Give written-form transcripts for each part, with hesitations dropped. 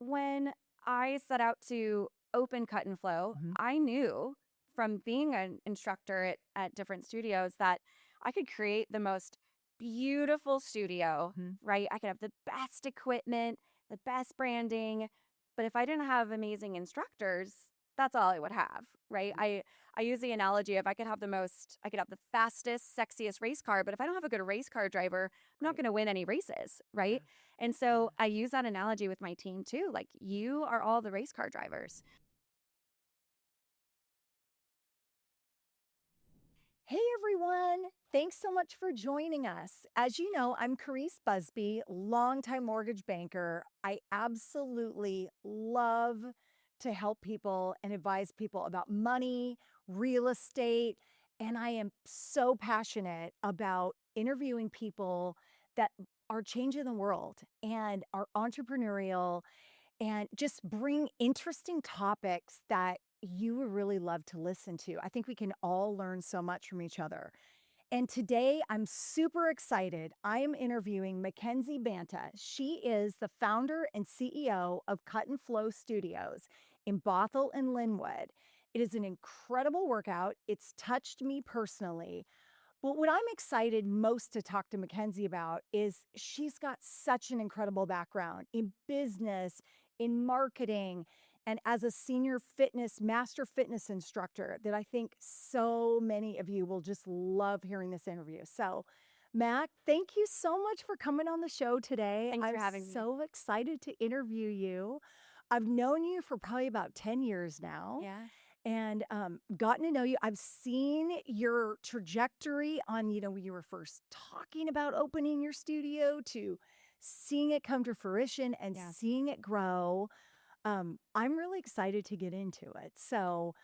when I set out to open Cut and Flow, Mhm. I knew from being an instructor at different studios that I could create the most beautiful studio, Mhm. right? I could have the best equipment, the best branding, but if I didn't have amazing instructors, that's all I would have, right? I use the analogy of I could have the fastest, sexiest race car, but if I don't have a good race car driver, I'm not Right. going to win any races, Yeah. right? And Yeah. so I use that analogy with my team too. Like, you are all the race car drivers. Hey everyone! Thanks so much for joining us. As you know, I'm Carese Busby, longtime mortgage banker. I absolutely love to help people and advise people about money, real estate, and I am so passionate about interviewing people that are changing the world and are entrepreneurial and just bring interesting topics that you would really love to listen to. I think we can all learn so much from each other. And today I'm super excited. I am interviewing Makenzie Banta. She is the founder and CEO of Cut and Flow Studios in Bothell and Lynnwood. It is an incredible workout. It's touched me personally. But what I'm excited most to talk to Mackenzie about is she's got such an incredible background in business, in marketing, and as a senior master fitness instructor that I think so many of you will just love hearing this interview. So, Mac, thank you so much for coming on the show today. Thanks for I'm having me. so excited to interview you. I've known you for probably about 10 years now Yeah. and gotten to know you. I've seen your trajectory on, when you were first talking about opening your studio to seeing it come to fruition and Yeah. seeing it grow. I'm really excited to get into it. So,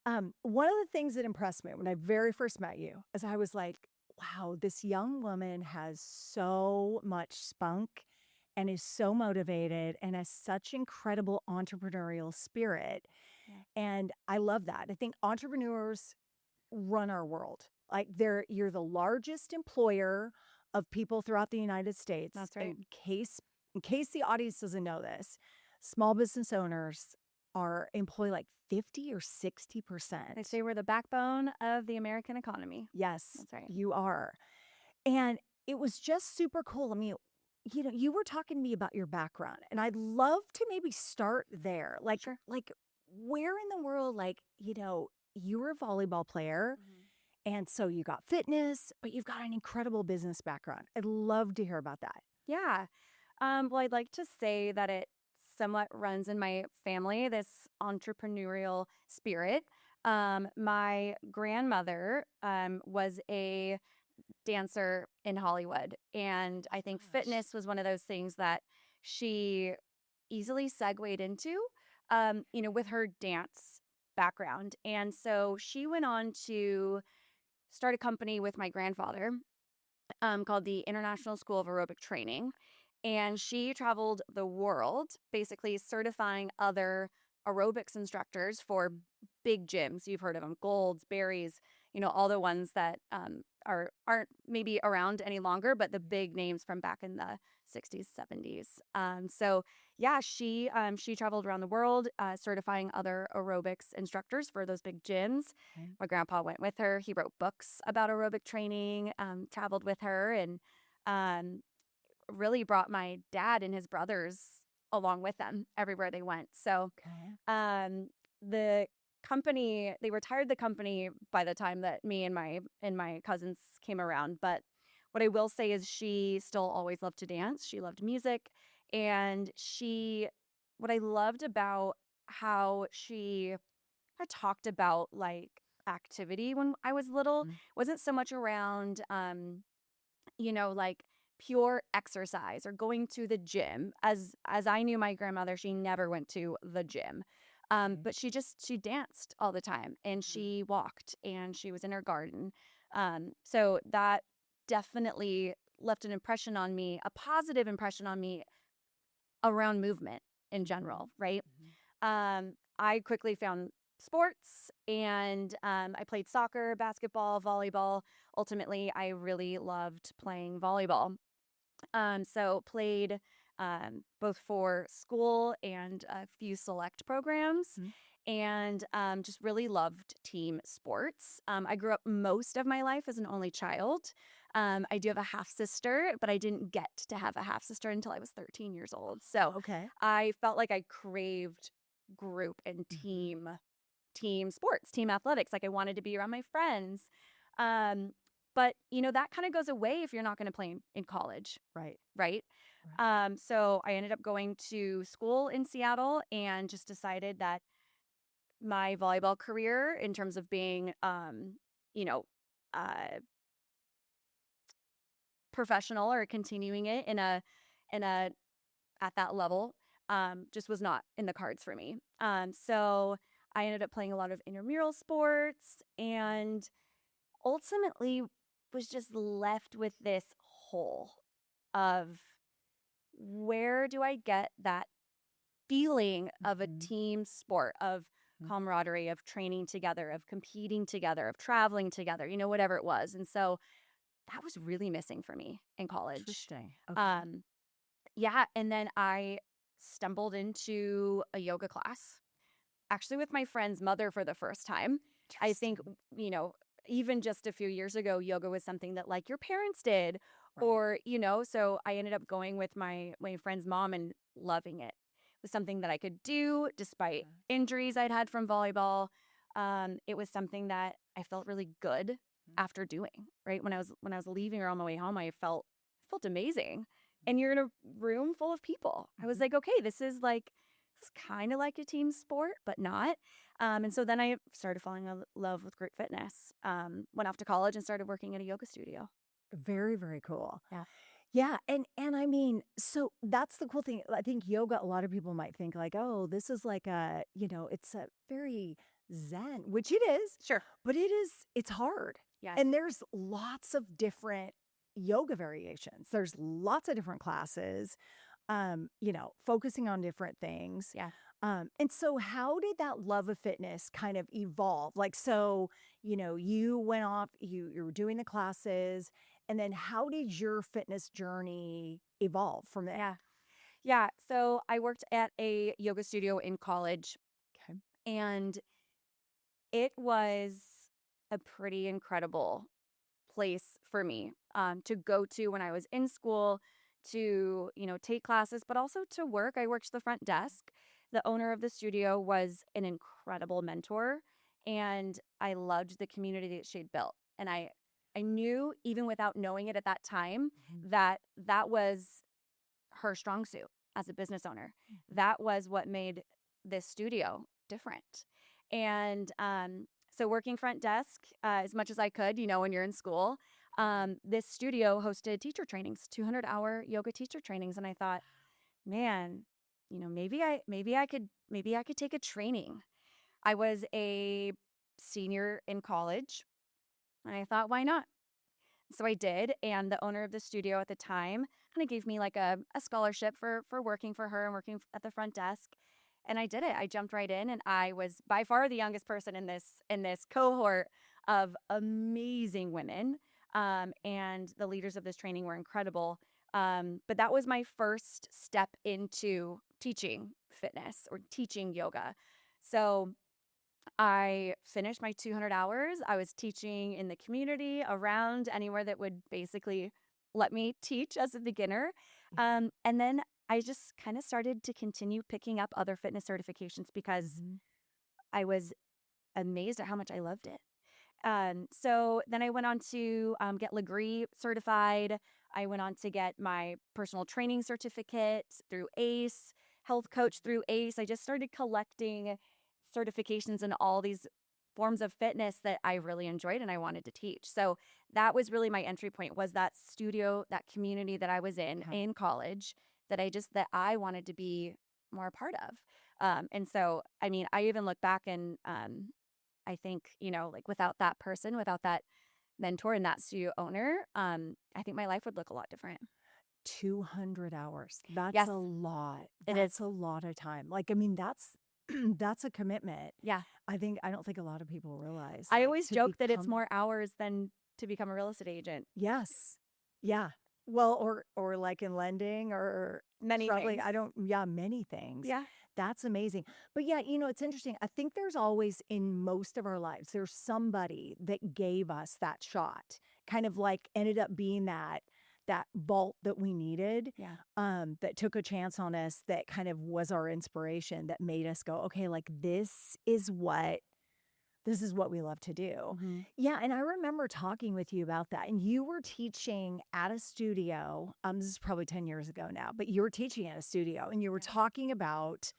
one of the things that impressed me when I very first met you is I was like, wow, this young woman has so much spunk and is so motivated and has such incredible entrepreneurial spirit. Yeah. And I love that. I think entrepreneurs run our world. Like you're the largest employer of people throughout the United States. That's right. In case the audience doesn't know this, small business owners are employ like 50 or They 60%. say we're the backbone of the American economy. Yes, That's right. you are. And it was just super cool. I mean, you were talking to me about your background, and I'd love to maybe start there. Like, Sure. like where in the world, you were a volleyball player, Mhm. and so you got fitness, but you've got an incredible business background. I'd love to hear about that. Yeah. Well, I'd like to say that it somewhat runs in my family, this entrepreneurial spirit. My grandmother was a dancer in Hollywood. And I think Gosh. fitness was one of those things that she easily segued into, with her dance background. And so she went on to start a company with my grandfather called the International School of Aerobic Training. And she traveled the world, basically certifying other aerobics instructors for big gyms. You've heard of them, Golds, Berries, all the ones that aren't maybe around any longer, but the big names from back in the 60s, 70s. So yeah, she traveled around the world, certifying other aerobics instructors for those big gyms. Okay. My grandpa went with her. He wrote books about aerobic training, traveled with her, and um, really brought my dad and his brothers along with them everywhere they went. So Okay. um, the they retired the company by the time that me and my cousins came around. But what I will say is she still always loved to dance. She loved music, and what I loved about how she I talked about like activity when I was little Mm. wasn't so much around like pure exercise or going to the gym. As I knew my grandmother, she never went to the gym. Okay. But she danced all the time, and Mhm. she walked, and she was in her garden. So that definitely left an impression on me, a positive impression on me around movement in Mhm. general, right? Mhm. I quickly found sports, and I played soccer, basketball, volleyball. Ultimately, I really loved playing volleyball. So played both for school and a few select programs. Mhm. And just really loved team sports. I grew up most of my life as an only child. I do have a half sister, but I didn't get to have a half sister until I was 13 years old. So Okay. I felt like I craved group and Mhm. team sports, team athletics. Like I wanted to be around my friends. Um, but that kind of goes away if you're not going to play in college, Right. right? Right. So I ended up going to school in Seattle and just decided that my volleyball career, in terms of being, you know, uh, professional or continuing it in a at that level, just was not in the cards for me. So I ended up playing a lot of intramural sports and ultimately was just left with this hole of where do I get that feeling of a Mhm. team sport, of Mhm. camaraderie, of training together, of competing together, of traveling together, whatever it was. And so that was really missing for me in college. Interesting. Okay. Um, yeah. And then I stumbled into a yoga class, actually with my friend's mother for the first time. I think, Interesting. you know, even just a few years ago, yoga was something that like your parents did, Right. or, so I ended up going with my friend's mom and loving it. It was something that I could do despite Okay. injuries I'd had from volleyball. It was something that I felt really good Mhm. after doing, right? When I was leaving or on my way home, I felt amazing. Mhm. And you're in a room full of people. I was Mhm. like, okay, this is kind of like a team sport, but not. And so then I started falling in love with group fitness. Went off to college and started working at a yoga studio. Very, very cool. Yeah. Yeah, and I mean, so that's the cool thing. I think yoga, a lot of people might think like, oh, this is like it's a very zen, which it is, Sure. but it's hard. Yes. And there's lots of different yoga variations. There's lots of different classes, focusing on different things. Yeah. And so how did that love of fitness kind of evolve? Like, so, you went off, you were doing the classes, and then how did your fitness journey evolve from there? Yeah. Yeah. So I worked at a yoga studio in college, Okay. and it was a pretty incredible place for me to go to when I was in school to, take classes, but also to work. I worked the front desk. The owner of the studio was an incredible mentor, and I loved the community that she'd built. And I knew, even without knowing it at that time, Mhm. that that was her strong suit as a business owner. Mhm. That was what made this studio different. And so, working front desk as much as I could, when you're in school, this studio hosted teacher trainings, 200-hour yoga teacher trainings, and I thought, man, maybe I could take a training. I was a senior in college, and I thought, why not? So I did, and the owner of the studio at the time kind of gave me like a scholarship for working for her and working at the front desk. And I did it. I jumped right in, and I was by far the youngest person in this cohort of amazing women. And the leaders of this training were incredible. But that was my first step into teaching fitness or teaching yoga. So I finished my 200 hours. I was teaching in the community around anywhere that would basically let me teach as a beginner. Yeah. And then I just kind of started to continue picking up other fitness certifications because Mhm. I was amazed at how much I loved it. So then I went on to get Legree certified. I went on to get my personal training certificate through ACE, health coach through ACE. I just started collecting certifications in all these forms of fitness that I really enjoyed and I wanted to teach. So that was really my entry point, was that studio, that community that I was Okay. in college, that I wanted to be more a part of. And so, I mean, I even look back and I think, like without that person, without that mentor and that studio owner, I think my life would look a lot different. 200 hours. That's Yes, a lot. it is. That's a lot of time. Like, I mean, that's that's a commitment. Yeah. I don't think a lot of people realize, I like, always to joke that it's become. more hours than to become a real estate agent. Yes. Yeah. Well, or like in lending or Many probably things. I don't yeah, many things. Yeah. That's amazing. But yeah, it's interesting. I think there's always in most of our lives, there's somebody that gave us that shot, kind of like ended up being that vault that we needed, Yeah. that took a chance on us, that kind of was our inspiration, that made us go, okay, like this is what we love to do. Hmm. Yeah, and I remember talking with you about that, and you were teaching at a studio. This is probably 10 years ago now, but you were teaching at a studio, and you were Yeah. talking about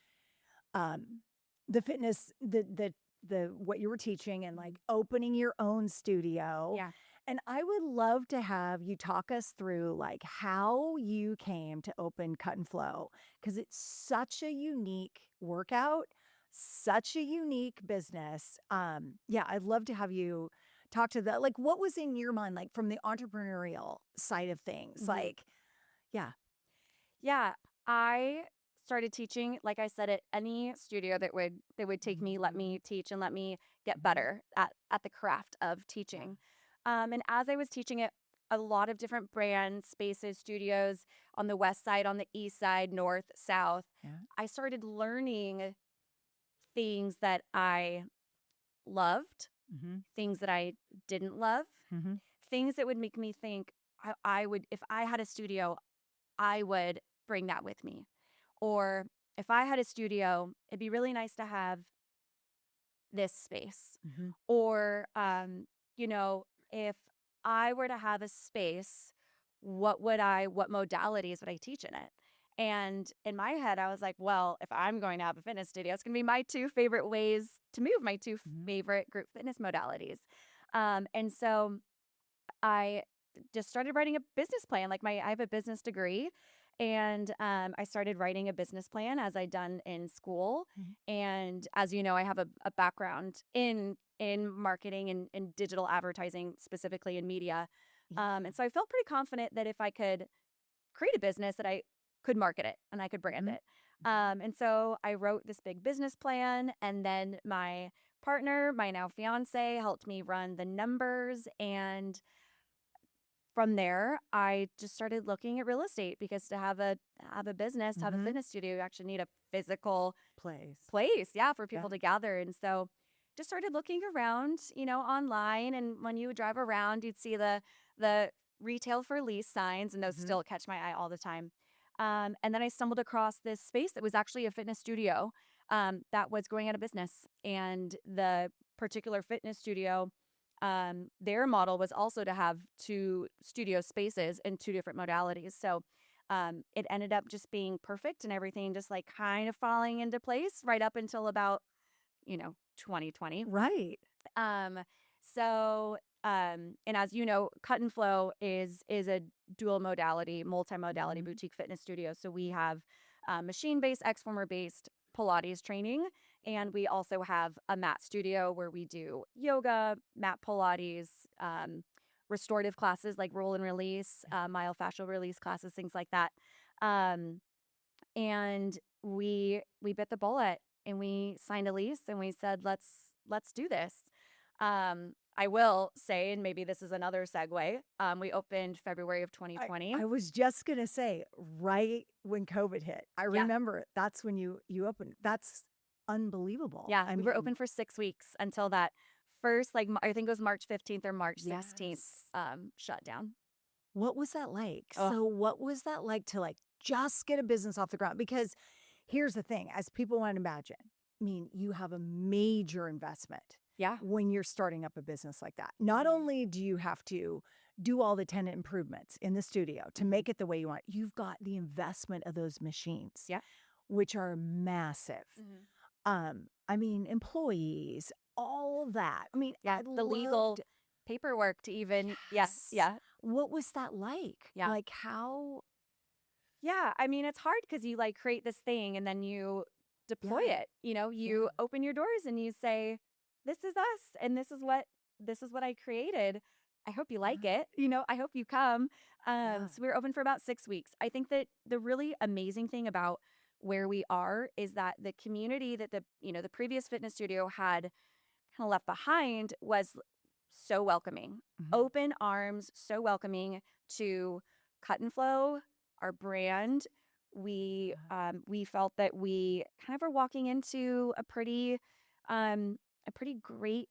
um, the fitness, the what you were teaching, and Mhm. like opening your own studio. Yeah. And I would love to have you talk us through like how you came to open Cut and Flow because it's such a unique workout, such a unique business. Yeah, I'd love to have you talk to that. Like, what was in your mind, like from the entrepreneurial side of things? Hmm. Like, yeah. Yeah. I started teaching, like I said, at any studio that would take me, let me Mhm, teach, and let me get mhm, better at the craft of yeah, teaching. And as I was teaching at a lot of different brands, spaces, studios on the west side, on the east side, north, south, yeah. I started learning things that I loved, Mhm, things that I didn't love, mhm, things that would make me think I would, if I had a studio, I would bring that with me. Or if I had a studio, it'd be really nice to have this space. mhm. Or, if I were to have a space, what modalities would I teach in it? And in my head, I was like, well, if I'm going to have a fitness studio, it's going to be my two favorite ways to move, my two Mhm. favorite group fitness modalities. And so I just started writing a business plan. I have a business degree, and I started writing a business plan as I'd done in school. Mhm. And as you know, I have a background in marketing and digital advertising, specifically in media. Yeah. And so I felt pretty confident that if I could create a business, that I could market it and I could brand Mhm. it. Mhm. And so I wrote this big business plan, and then my partner, my now fiance, helped me run the numbers. And from there, I just started looking at real estate because to have a business, to have a Mhm. fitness studio, you actually need a physical Place. place, yeah, for Yeah. people to gather. And so just started looking around, online. And when you would drive around, you'd see the retail for lease signs, and those Mhm. still catch my eye all the time. And then I stumbled across this space that was actually a fitness studio that was going out of business. And the particular fitness studio, their model was also to have two studio spaces in two different modalities. So it ended up just being perfect, and everything just like kind of falling into place right up until about, 2020. Right. Um, and as you know, Cut and Flow is a dual modality, multimodality Mhm. boutique fitness studio. So we have machine based, Xformer based Pilates training, and we also have a mat studio where we do yoga, mat Pilates, restorative classes like roll and release, Yeah. myofascial release classes, things like that. Um, and we bit the bullet, and we signed a lease, and we said, let's do this. I will say, and maybe this is another segue, we opened February of I 2020. I was just gonna say, right when COVID hit, I Yeah. remember it. That's when you opened. That's unbelievable. Yeah, I we were mean, open for 6 weeks until that first, I think it was March 15th or March 16th, yes. shutdown. What was that like? Oh, So what was that like to like just get a business off the ground? Because here's the thing, as people want to imagine, I mean, you have a major investment yeah. when you're starting up a business like that. Not Hmm. only do you have to do all the tenant improvements in the studio to Hmm. make it the way you want, you've got the investment of those machines, Yeah. which are massive. Hmm. I mean, employees, all of that. I mean, Yeah. I The legal loved paperwork to even, yeah, yes. yeah, What was that like? yeah. Like how Yeah, I mean, it's hard because you like create this thing and then you deploy yeah, it. You yeah. open your doors and you say, "This is us, and this is what I created. I hope you like Yeah. it. I hope you come." Yeah. So we were open for about 6 weeks. I think that the really amazing thing about where we are is that the community that the previous fitness studio had kind of left behind was so welcoming, Mhm. open arms, so welcoming to cut and flow, our brand, we felt that we kind of were walking into a pretty great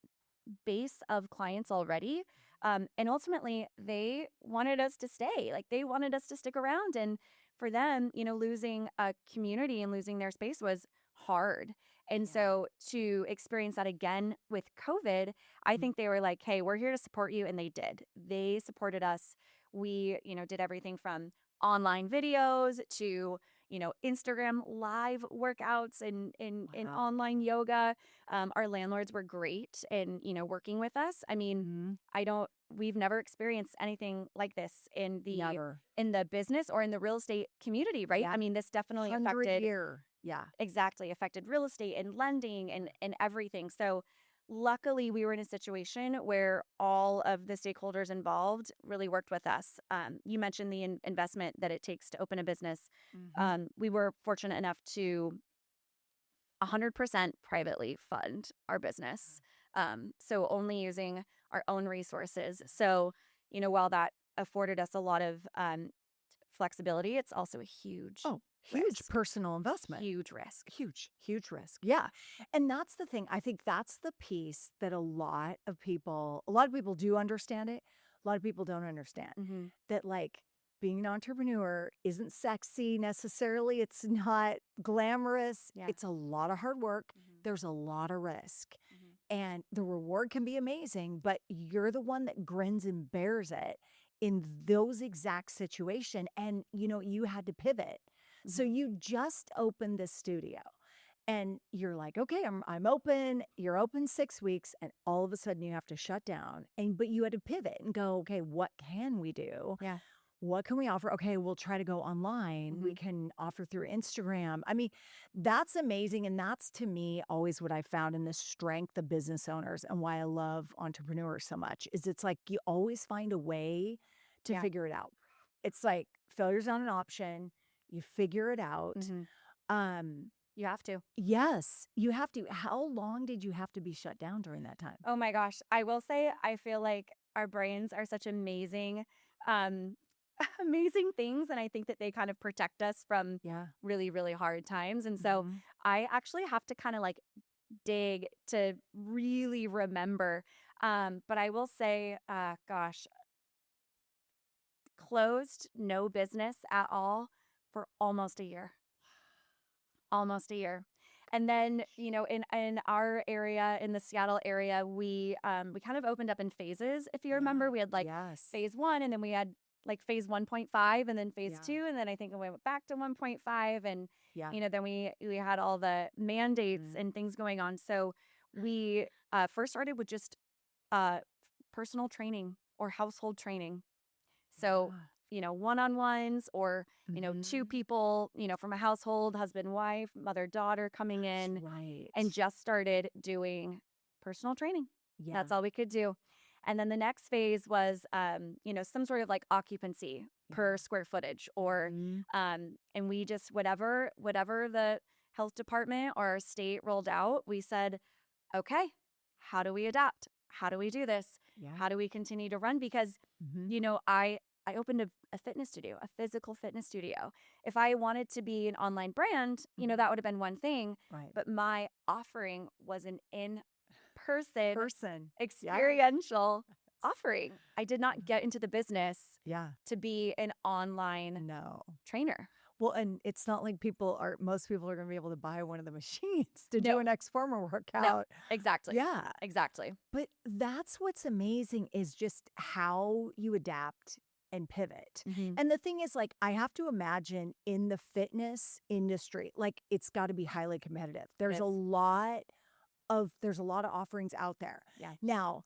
base of clients already. And ultimately, they wanted us to stay. Like they wanted us to stick around. And for them, losing a community and losing their space was hard. And Yeah. so to experience that again with COVID, I Mm. think they were like, hey, we're here to support you. And they did. They supported us. We, did everything from online videos to, Instagram live workouts and Wow. online yoga. Our landlords were great in, working with us. I mean, Mhm. we've never experienced anything like this Never. in the business or in the real estate community, right? Yeah. I mean, this definitely 100 affected year. Yeah. exactly affected real estate and lending and everything. So luckily we were in a situation where all of the stakeholders involved really worked with us. You mentioned the investment that it takes to open a business. Mhm. We were fortunate enough to 100% privately fund our business. So only using our own resources. So, while that afforded us a lot of flexibility, it's also a huge Oh, huge risk. personal investment. Huge risk. Huge, huge risk. Yeah. And that's the thing. I think that's the piece that a lot of people do understand it. A lot of people don't understand Hmm. that, like, being an entrepreneur isn't sexy necessarily. It's not glamorous. Yeah. It's a lot of hard work. Hmm. There's a lot of risk. Hmm. And the reward can be amazing, but you're the one that grins and bears it in those exact situation. And, you had to pivot. So Hmm. you just opened this studio and you're like, okay, I'm open. You're open 6 weeks, and all of a sudden you have to shut down. But you had to pivot and go, okay, what can we do? Yeah. What can we offer? Okay, we'll try to go online. We Hmm. can offer through Instagram. I mean, that's amazing. And that's to me always what I found in the strength of business owners and why I love entrepreneurs so much is it's like you always find a way to Yeah. figure it out. It's like failure's not an option. You figure it out. Hmm. Um, You have to. yes, you have to. How long did you have to be shut down during that time? Oh my gosh. I will say, I feel like our brains are such amazing, um, amazing things. And I think that they kind of protect us from Yeah. really, really hard times. And so Hmm. I actually have to kind of like dig to really remember. But I will say, gosh, closed no business at all for almost a year. Almost a year. And then, in our area, in the Seattle area, we kind of opened up in phases. If you Yeah. remember, we had like Yes. phase 1 and then we had like phase 1.5 and then phase Yeah. 2 and then I think we went back to 1.5 and Yeah. then we had all the mandates Mhm. and things going on. So we first started with just uh personal training or household training. So, Yeah. one-on-ones or, two Mhm. people, from a household, husband, wife, mother, daughter coming That's in and right. just started doing personal training. Yeah. That's all we could do. And then the next phase was, some sort of like occupancy per Yeah. square footage or, Mhm. and we just, whatever the health department or our state rolled out, we said, okay, how do we adapt? How do we do this? Yeah. How do we continue to run? Because, Mhm. I opened a fitness studio, a physical fitness studio. If I wanted to be an online brand, Mhm. that would have been one thing. Right. But my offering was an in person, Person. Yeah. experiential offering. I did not get into the business Yeah. to be an online No. trainer. Well, and it's not like most people are going to be able to buy one of the machines to do No, an X former no, workout. exactly. Yeah. Exactly. But that's what's amazing is just how you adapt and pivot. Hmm. And the thing is, like, I have to imagine in the fitness industry, like, it's got to be highly competitive. It is. There's a lot of offerings out there. Yeah. Now,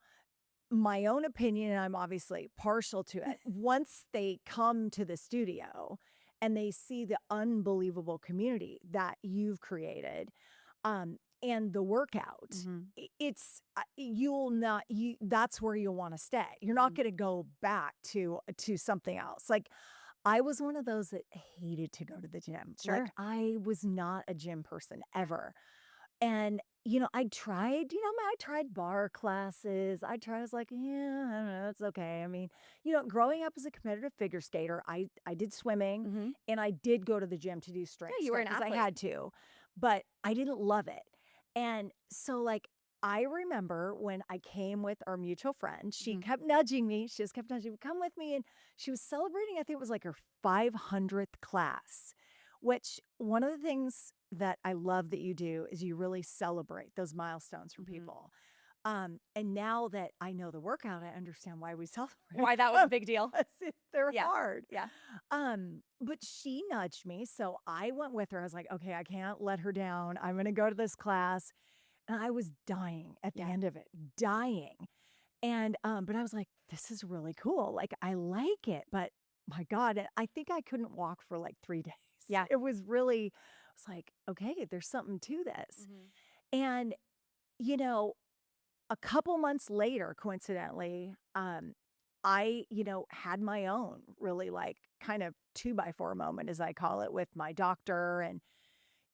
my own opinion, and I'm obviously partial to it, once they come to the studio and they see the unbelievable community that you've created, and the workout, Hmm. you'll not you that's where you'll want to stay. You're not Hmm. going to go back to something else. Like I was one of those that hated to go to the gym. Like Sure. I was not a gym person ever. And, I tried, I tried bar classes. I was like, yeah, I don't know, it's okay. I mean, growing up as a competitive figure skater, I did swimming Hmm. and I did go to the gym to do Yeah, strength you were stuff an because I athlete. had to, but I didn't love it. And so, like, I remember when I came with our mutual friend, she Hmm. kept nudging me. She just kept nudging me, come with me. And she was celebrating, I think it was like her 500th class, which one of the things that I love that you do is you really celebrate those milestones for Hmm. people. And now that I know the workout, I understand why we celebrate Why that was a them big deal. because they're Yeah. hard. Yeah. But she nudged me, so I went with her. I was like, okay, I can't let her down. I'm going to go to this class. And I was dying at the Yeah. end of it, dying. And but I was like, this is really cool. Like I like it, but my God, I think I couldn't walk for like 3 days. Yeah. It was really, I was like, okay, there's something to this. Hmm. And, you know, a couple months later, coincidentally, I, had my own really like kind of 2x4 moment, as I call it, with my doctor. And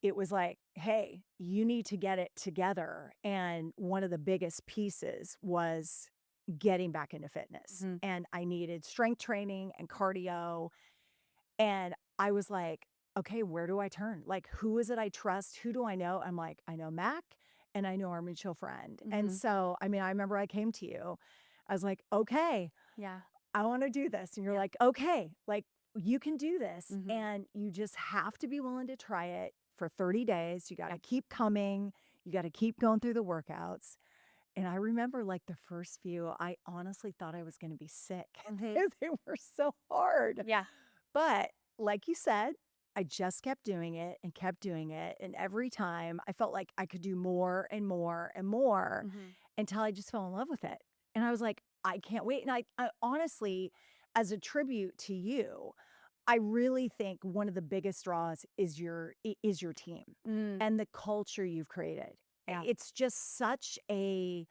it was like, hey, you need to get it together. And one of the biggest pieces was getting back into fitness. Hmm. And I needed strength training and cardio. And I was like, okay, where do I turn? Like, who is it I trust? Who do I know? I'm like, I know Mac and I know our mutual friend. And Hmm. so, I mean, I remember I came to you. I was like, okay, Yeah. I want to do this. And you're Yeah. like, okay, like you can do this. Hmm. And you just have to be willing to try it for 30 days. You got Yeah. to keep coming. You got to keep going through the workouts. And I remember like the first few, I honestly thought I was going to be sick. Hmm. They were so hard. Yeah. But like you said, I just kept doing it and kept doing it. And every time I felt like I could do more and more and more Hmm. until I just fell in love with it. And I was like, I can't wait. And I honestly, as a tribute to you, I really think one of the biggest draws is your team Mm. and the culture you've created. Yeah. It's just such a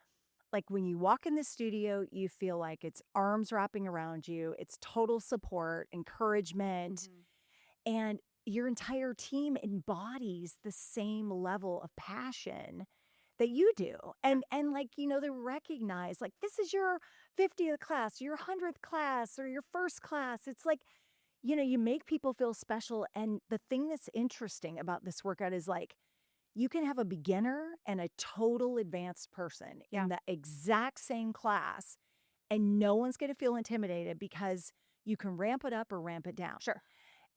like when you walk in the studio, you feel like it's arms wrapping around you, it's total support, encouragement, Hmm. and your entire team embodies the same level of passion that you do. Yeah. And like, they recognize like this is your 50th class, your 100th class, or your first class. It's like, you make people feel special. And the thing that's interesting about this workout is like you can have a beginner and a total advanced person Yeah. in the exact same class, and no one's going to feel intimidated because you can ramp it up or ramp it down. Sure.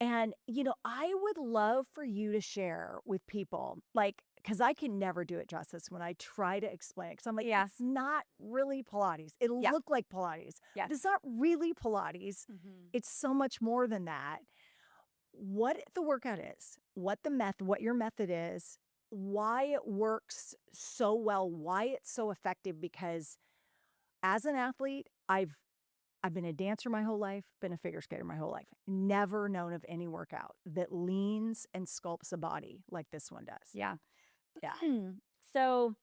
And, I would love for you to share with people, like, because I can never do it justice when I try to explain it. Because I'm like, Yeah. it's not really Pilates. It'll Yeah. look like Pilates, Yes. but it's not really Pilates. Hmm. It's so much more than that. What the workout is, what your method is, why it works so well, why it's so effective. Because as an athlete, I've been a dancer my whole life, been a figure skater my whole life. Never known of any workout that leans and sculpts a body like this one does. Yeah. Yeah. So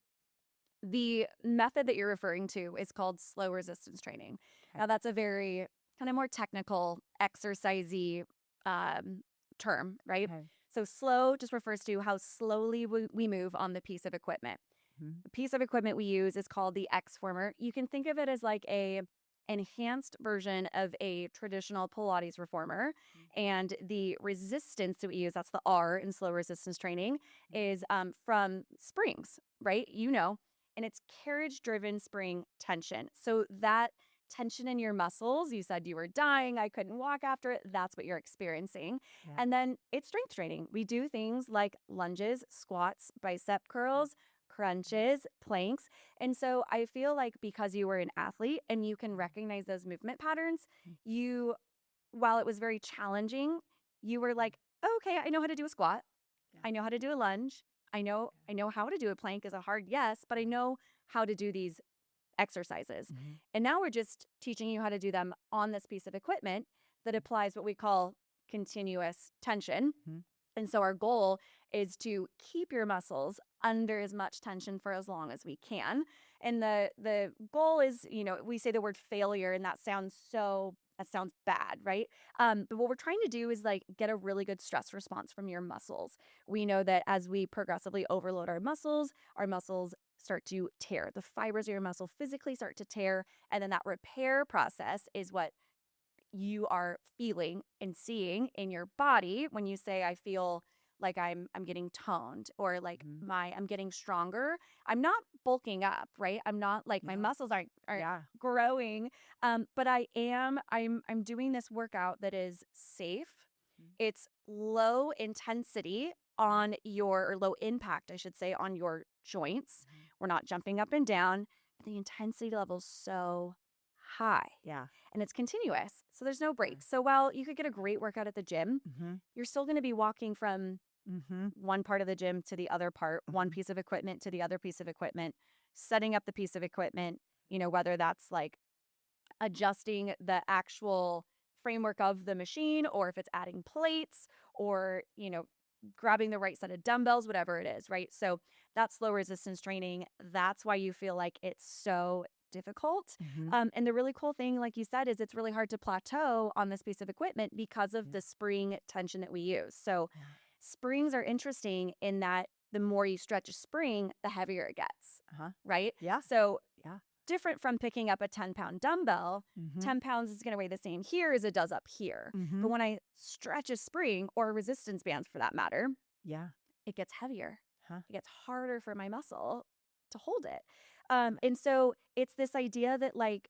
the method that you're referring to is called slow resistance training. Okay. Now, that's a very kind of more technical, exercisey um, term, right? Okay. So, slow just refers to how slowly we move on the piece of equipment. Mhm. The piece of equipment we use is called the X former. You can think of it as like a enhanced version of a traditional Pilates reformer. And the resistance that we use, that's the R in slow resistance training, is from springs, right? And it's carriage driven spring tension. So that tension in your muscles, you said you were dying, I couldn't walk after it. That's what you're experiencing. Yeah. And then it's strength training. We do things like lunges, squats, bicep curls, crunches, planks. And so I feel like because you were an athlete and you can recognize those movement patterns, you, while it was very challenging, you were like, oh, okay, I know how to do a squat. Yeah. I know how to do a lunge. I know how to do a plank is a hard yes, but I know how to do these exercises. Mhm. And now we're just teaching you how to do them on this piece of equipment that applies what we call continuous tension. Mhm. And so our goal is to keep your muscles under as much tension for as long as we can. And the goal is, we say the word failure and that sounds so That sounds bad, right? But what we're trying to do is like get a really good stress response from your muscles. We know that as we progressively overload our muscles start to tear. The fibers of your muscle physically start to tear. And then that repair process is what you are feeling and seeing in your body when you say I feel like I'm getting toned or like Mhm. I'm getting stronger. I'm not bulking up, right? I'm not like my No. muscles aren't Yeah. growing. But I'm doing this workout that is safe. Mhm. It's low intensity on your or low impact, I should say, on your joints. Mhm. We're not jumping up and down, but the intensity level's so high Yeah. and it's continuous. So there's no Yeah. breaks. So while you could get a great workout at the gym, Mhm. you're still going to be walking from Mhm. one part of the gym to the other part, one Mhm. piece of equipment to the other piece of equipment, setting up the piece of equipment, whether that's like adjusting the actual framework of the machine or if it's adding plates or, grabbing the right set of dumbbells, whatever it is, right? So that's low resistance training. That's why you feel like it's so difficult. Mhm. And the really cool thing, like you said, is it's really hard to plateau on this piece of equipment because of Yeah. the spring tension that we use. So Yeah. springs are interesting in that the more you stretch a spring, the heavier it gets, Uh-huh. right? Yeah. So Yeah. different from picking up a 10-pound dumbbell, Mhm. 10 pounds is going to weigh the same here as it does up here. But Mhm. when I stretch a spring or resistance bands for that matter, Yeah. it gets heavier. Huh. It gets harder for my muscle to hold it. And so it's this idea that like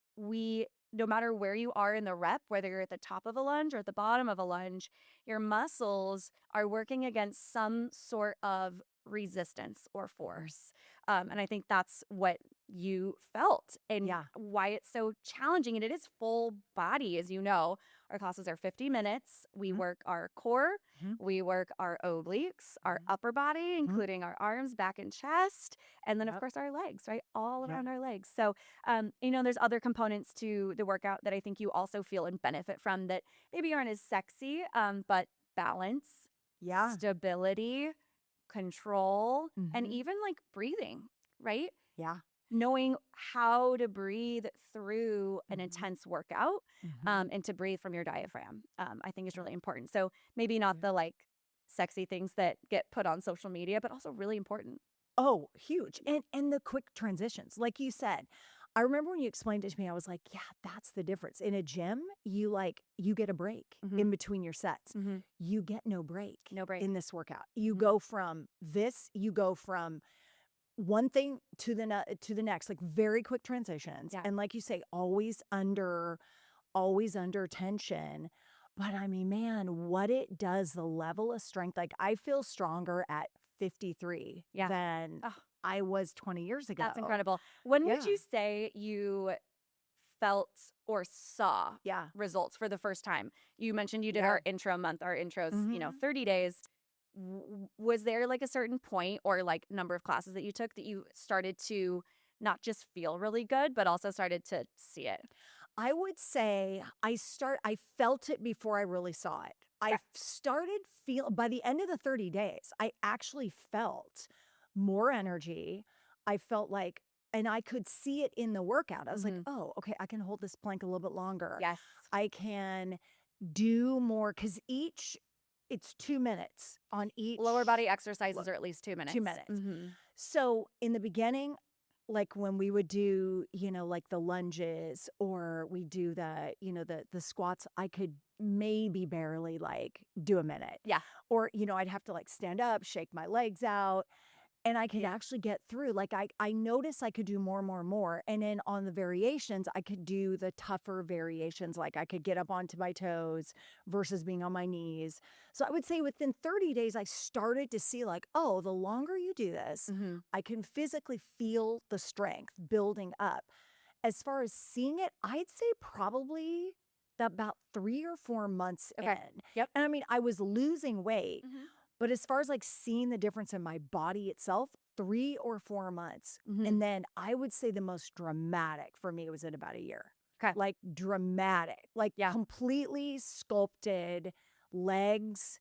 no matter where you are in the rep, whether you're at the top of a lunge or at the bottom of a lunge, your muscles are working against some sort of resistance or Mhm. force. And I think that's what you felt and Yeah. why it's so challenging. And it is full body, as you know. Our classes are 50 minutes. We Mhm. work our core, Mhm. we work our obliques, our Mhm. upper body, Mhm. including our arms, back, and chest, and then, of Yep. course, our legs, right? All Yep. around our legs. So, there's other components to the workout that I think you also feel and benefit from that maybe aren't as sexy, but balance, Yeah. stability, control, and Mhm. even like breathing, right? Yeah. Knowing how to breathe through an Mhm. intense workout Mhm. and to breathe from your diaphragm, I think is Yeah. really important. So maybe not Yeah. the like sexy things that get put on social media, but also really important. Oh, huge. And the quick transitions. Like you said, I remember when you explained it to me, I was like, yeah, that's the difference. In a gym, you get a break Hmm. in between your sets. Hmm. You get no break No break. in this workout. You Hmm. go from one thing to to the next, like very quick transitions. Yeah. And like you say, always under tension. But I mean, man, what it does, the level of strength, like I feel stronger at 53 Yeah. than Oh, I was 20 years that's ago. incredible. When would Yeah. you say you felt or saw Yeah. results for the first time? You mentioned you did Yeah. our intro month, our intros, Mhm. 30 days. Was there like a certain point or like number of classes that you took that you started to not just feel really good, but also started to see it? I would say I felt it before I really saw it. Okay. Started feel by the end of the 30 days, I actually felt more energy. I felt like and I could see it in the workout. I was like, Hmm. "Oh, okay, I can hold this plank a little bit longer. Yes. I can do more because each it's 2 minutes on Lower each body exercises look, are at least 2 2 minutes. minutes. Hmm. So in the beginning, like when we would do, like the lunges or we do the squats, I could maybe barely like do a minute. Yeah. Or, I'd have to like stand up, shake my legs out. And I could actually get through. Like I noticed I could do more, more, more. And then on the variations, I could do the tougher variations. Like I could get up onto my toes versus being on my knees. So I would say within 30 days, I started to see like, oh, the longer you do this, Hmm. I can physically feel the strength building up. As far as seeing it, I'd say probably about 3 or 4 months Okay. in. Yep. And I mean, I was losing weight, Hmm. but as far as, like, seeing the difference in my body itself, 3 or 4 months, Hmm. and then I would say the most dramatic for me was in about a year. Okay. Like, dramatic, like, Yeah. completely sculpted legs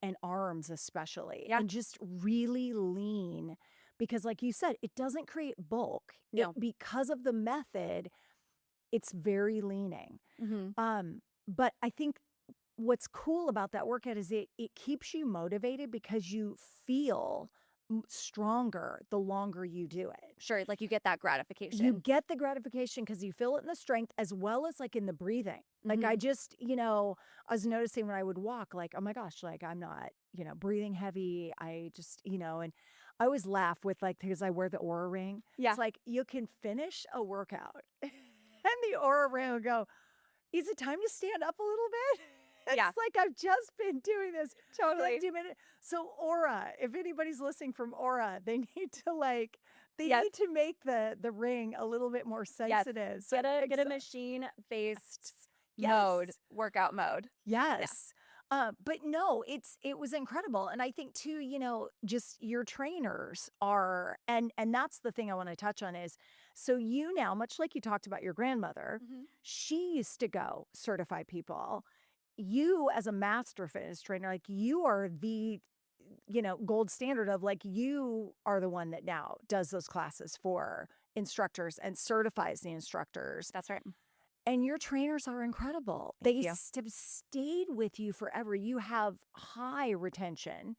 and arms especially, Yeah. and just really lean because like you said, it doesn't create bulk. It No. because of the method, it's very leaning. Hmm. But I think what's cool about that workout is it keeps you motivated because you feel stronger the longer you do it. Sure, like you get that You gratification. get the gratification because you feel it in the strength as well as like in the breathing. Like I Mhm. just, I was noticing when I would walk, like, oh my gosh, like I'm not, breathing heavy. I just, and I always laugh with like, because I wear the aura ring. It's Yeah. like you can finish a workout and the aura ring will go, is it time to stand up a little bit? Yeah. It's like I've just been doing this Totally. 50 minutes. So Aura, if anybody's listening from Aura, they need to they Yes. need to make the ring a little bit more Yes. sensitive. So Get it a picks up. machine-based mode, Yes. workout mode. Yeah. Yes. But no, it was incredible. And I think too, just your trainers are and that's the thing I want to touch on is so you now, much like you talked about your grandmother, Mhm. she used to go certify people. You as a master fitness trainer, like you are the gold standard of like you are the one that now does those classes for instructors and certifies the instructors. That's right. And your trainers are incredible. Thank you. Have stayed with you forever. You have high retention.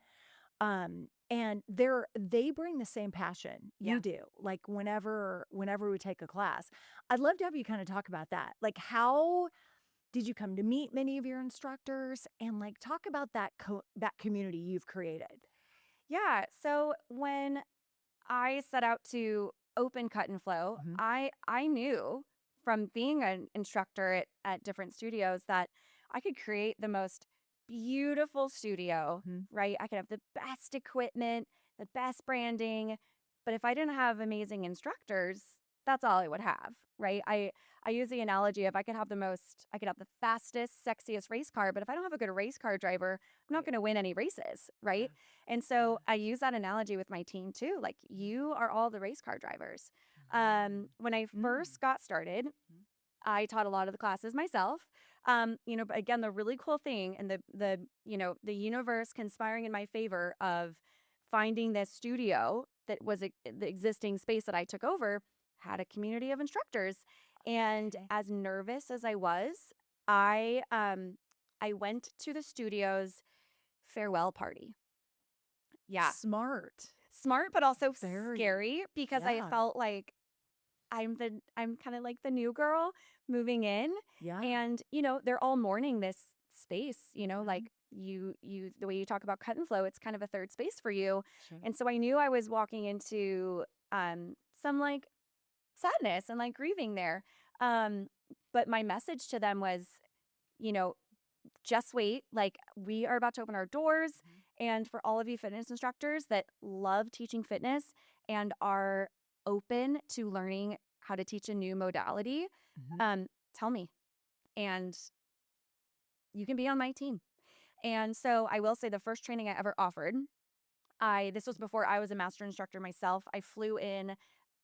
And they bring the same passion you Yeah. do. Like whenever we take a class. I'd love to have you kind of talk about that. Like how did you come to meet many of your instructors and like talk about that community you've created? Yeah, so when I set out to open Cut and Flow, Mhm, I knew from being an instructor at different studios that I could create the most beautiful studio, mhm, right? I could have the best equipment, the best branding, but if I didn't have amazing instructors, that's all I would have, right? I use the analogy of I could have the fastest, sexiest race car, but if I don't have a good race car driver, I'm not right. going to win any races, Yeah, right? And yeah. so I use that analogy with my team too. Like you are all the race car drivers. Mhm. When I Mm. first got started, Mhm, I taught a lot of the classes myself. But again, the really cool thing and the universe conspiring in my favor of finding this studio that was the existing space that I took over had a community of instructors. And okay. as nervous as I was, I went to the studio's farewell party. Yeah. Smart. Smart, but also Very. scary because I Yeah, felt like I'm kind of like the new girl moving in yeah. and they're all mourning this space, Mhm. like you the way you talk about cut and flow, it's kind of a third space for you. Sure. And so I knew I was walking into some like sadness and like grieving there. Um but my message to them was, you know, just wait. Like, we are about to open our doors. Mhm, And for all of you fitness instructors that love teaching fitness and are open to learning how to teach a new modality, mhm, tell me. And you can be on my team. And so I will say the first training I ever offered, this was before I was a master instructor myself. I flew in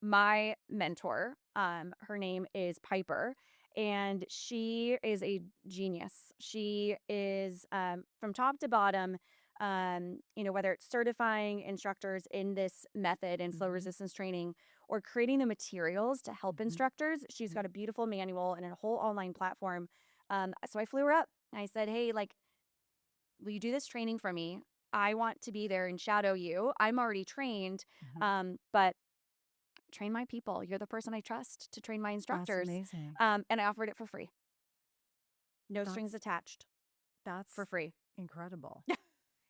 my mentor. Her name is Piper, and she is a genius. She is from top to bottom. Whether it's certifying instructors in this method in slow mhm, resistance training or creating the materials to help mhm, instructors, she's got mhm. a beautiful manual and a whole online platform. So I flew her up. I said, "Hey, like, will you do this training for me? I want to be there and shadow you. I'm already trained, Mhm. but train my people. You're the person I trust to train my That's instructors." amazing. And I offered it for free, no strings That's attached, for that's free. incredible.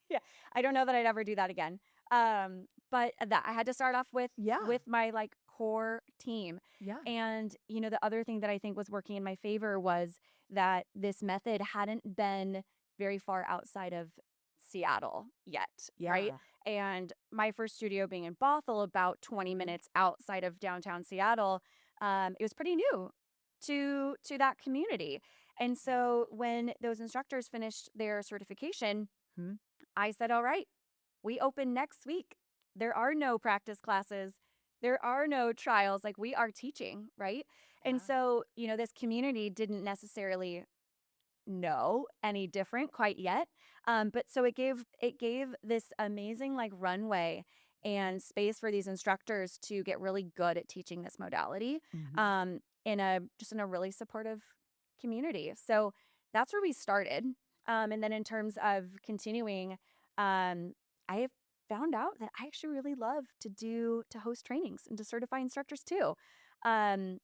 Yeah, I don't know that I'd ever do that again. But that I had to start off Yeah, with my like core team. yeah. And the other thing that I think was working in my favor was that this method hadn't been very far outside of Seattle yet, right? Yeah. And my first studio being in Bothell, about 20 Mhm, minutes outside of downtown Seattle, it was pretty new to that community. And yeah. so when those instructors finished their certification, Mhm, I said, "All right, we open next week. There are no practice classes. There are no trials. Like, we are teaching, right?" And yeah. so, this community didn't necessarily know any different quite yet. But so it gave this amazing like runway and space for these instructors to get really good at teaching this modality Mhm. in a really supportive community. So that's where we started. And then in terms of continuing, I have found out that I actually really love to host trainings and to certify instructors too. Um,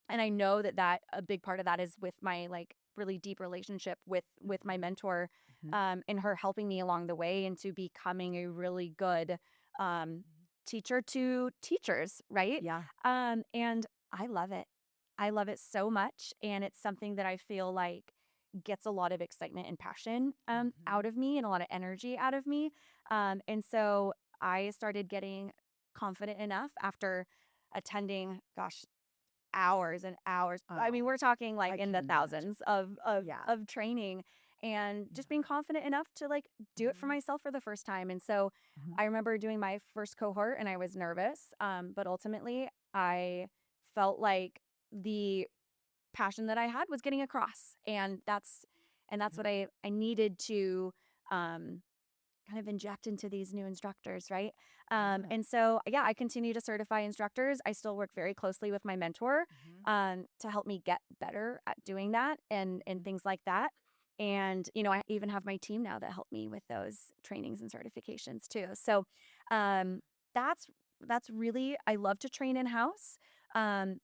and I know that a big part of that is with my like really deep relationship with my mentor, Mhm. and her helping me along the way into becoming a really good um, teacher to teachers, right? Yeah. And I love it. I love it so much, and it's something that I feel like gets a lot of excitement and passion out Mhm. of me, and a lot of energy out of me. And so I started getting confident enough after attending, gosh, hours and hours. I mean, Oh, we're talking like I in can the imagine. thousands of Yeah. training, and just being Yeah. confident enough to like do it for Mhm. myself for the first time. And so Mhm. I remember doing my first cohort and I was nervous, but ultimately I felt like the passion that I had was getting across, and that's Yeah. what I needed to um kind of inject into these new instructors, right? Yeah. And so, yeah, I continue to certify instructors. I still work very closely with my mentor Mhm. to help me get better at doing that and Mhm. things like that. And I even have my team now that help me with those trainings and certifications too. So um, that's that's really I love to train in house. Um,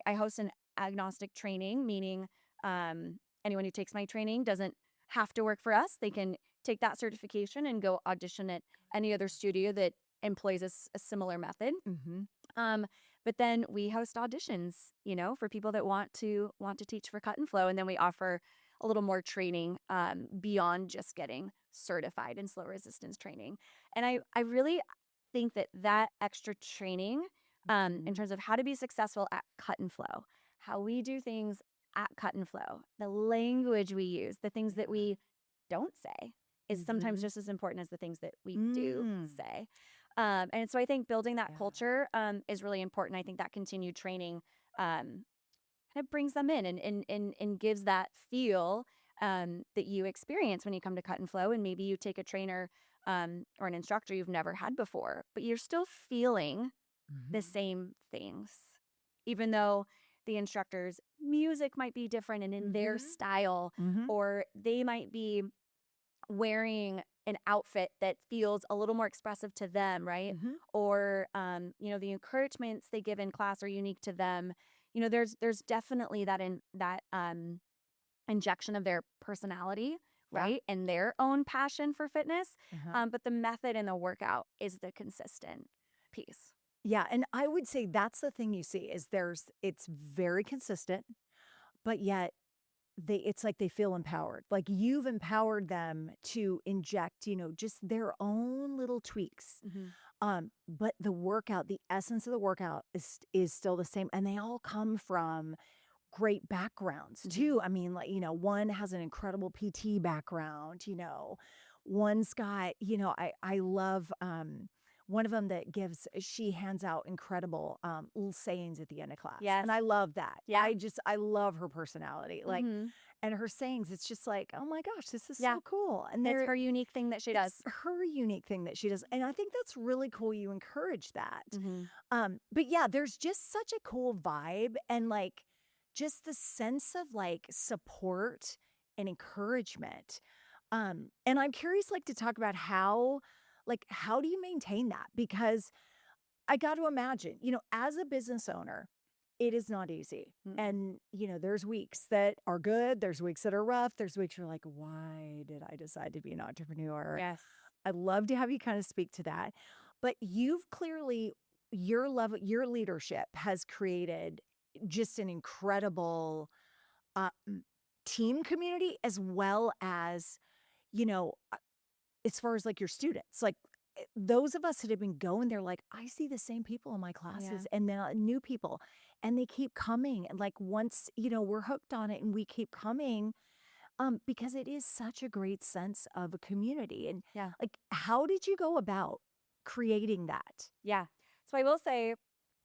I host an agnostic training, meaning anyone who takes my training doesn't have to work for us. They can take that certification and go audition at any other studio that employs a similar method. Mhm. Um, but then we host auditions, for people that want to teach for cut and flow, and then we offer a little more training beyond just getting certified in slow resistance training. And I really think that extra training, in Mhm. terms of how to be successful at cut and flow, how we do things at cut and flow, the language we use, the things that Yeah. we don't say is sometimes Mhm. just as important as the things that we do Mm. say. And so I think building that Yeah. culture is really important. I think that continued training um, kind of brings them in and gives that feel that you experience when you come to cut and flow. And maybe you take a trainer or an instructor you've never had before, but you're still feeling the Mhm. same things, even though the instructor's music might be different and in their Mhm. style, Mhm. or they might be wearing an outfit that feels a little more expressive to them, right? Mhm. Or the encouragements they give in class are unique to them. There's definitely that injection of their personality, Yeah. right? And their own passion for fitness. Uh-huh. But the method and the workout is the consistent piece. Yeah, and I would say that's the thing you see is it's very consistent, but yet it's like they feel empowered. Like you've empowered them to inject, just their own little tweaks. Hmm. But the workout, the essence of the workout is still the same, and they all come from great backgrounds Hmm. too. I mean, like, one has an incredible PT background, one's got, I love one of them that she hands out incredible little sayings at the end of class. Yes. And I love that. Yeah. I love her personality. Like, Hmm. and her sayings, it's just like, oh my gosh, this is Yeah. so cool. And It's her unique thing that she it's does. her unique thing that she does. And I think that's really cool. You encourage that. Hmm. But yeah, there's just such a cool vibe and like just the sense of like support and encouragement. And I'm curious like to talk about how do you maintain that? Because I got to imagine, as a business owner, it is not easy. Mm-mm. And, there's weeks that are good, there's weeks that are rough, there's weeks you're like, why did I decide to be an entrepreneur? Yes. I'd love to have you kind of speak to that. But you've clearly your leadership has created just an incredible mm, team community as well as, you know, as far as like your students. Like those of us that have been going there, like I see the same people in my Yeah. classes and then new people and they keep coming. And like once, we're hooked on it and we keep coming, because it is such a great sense of a community. And Yeah. like, how did you go about creating that? Yeah. So I will say,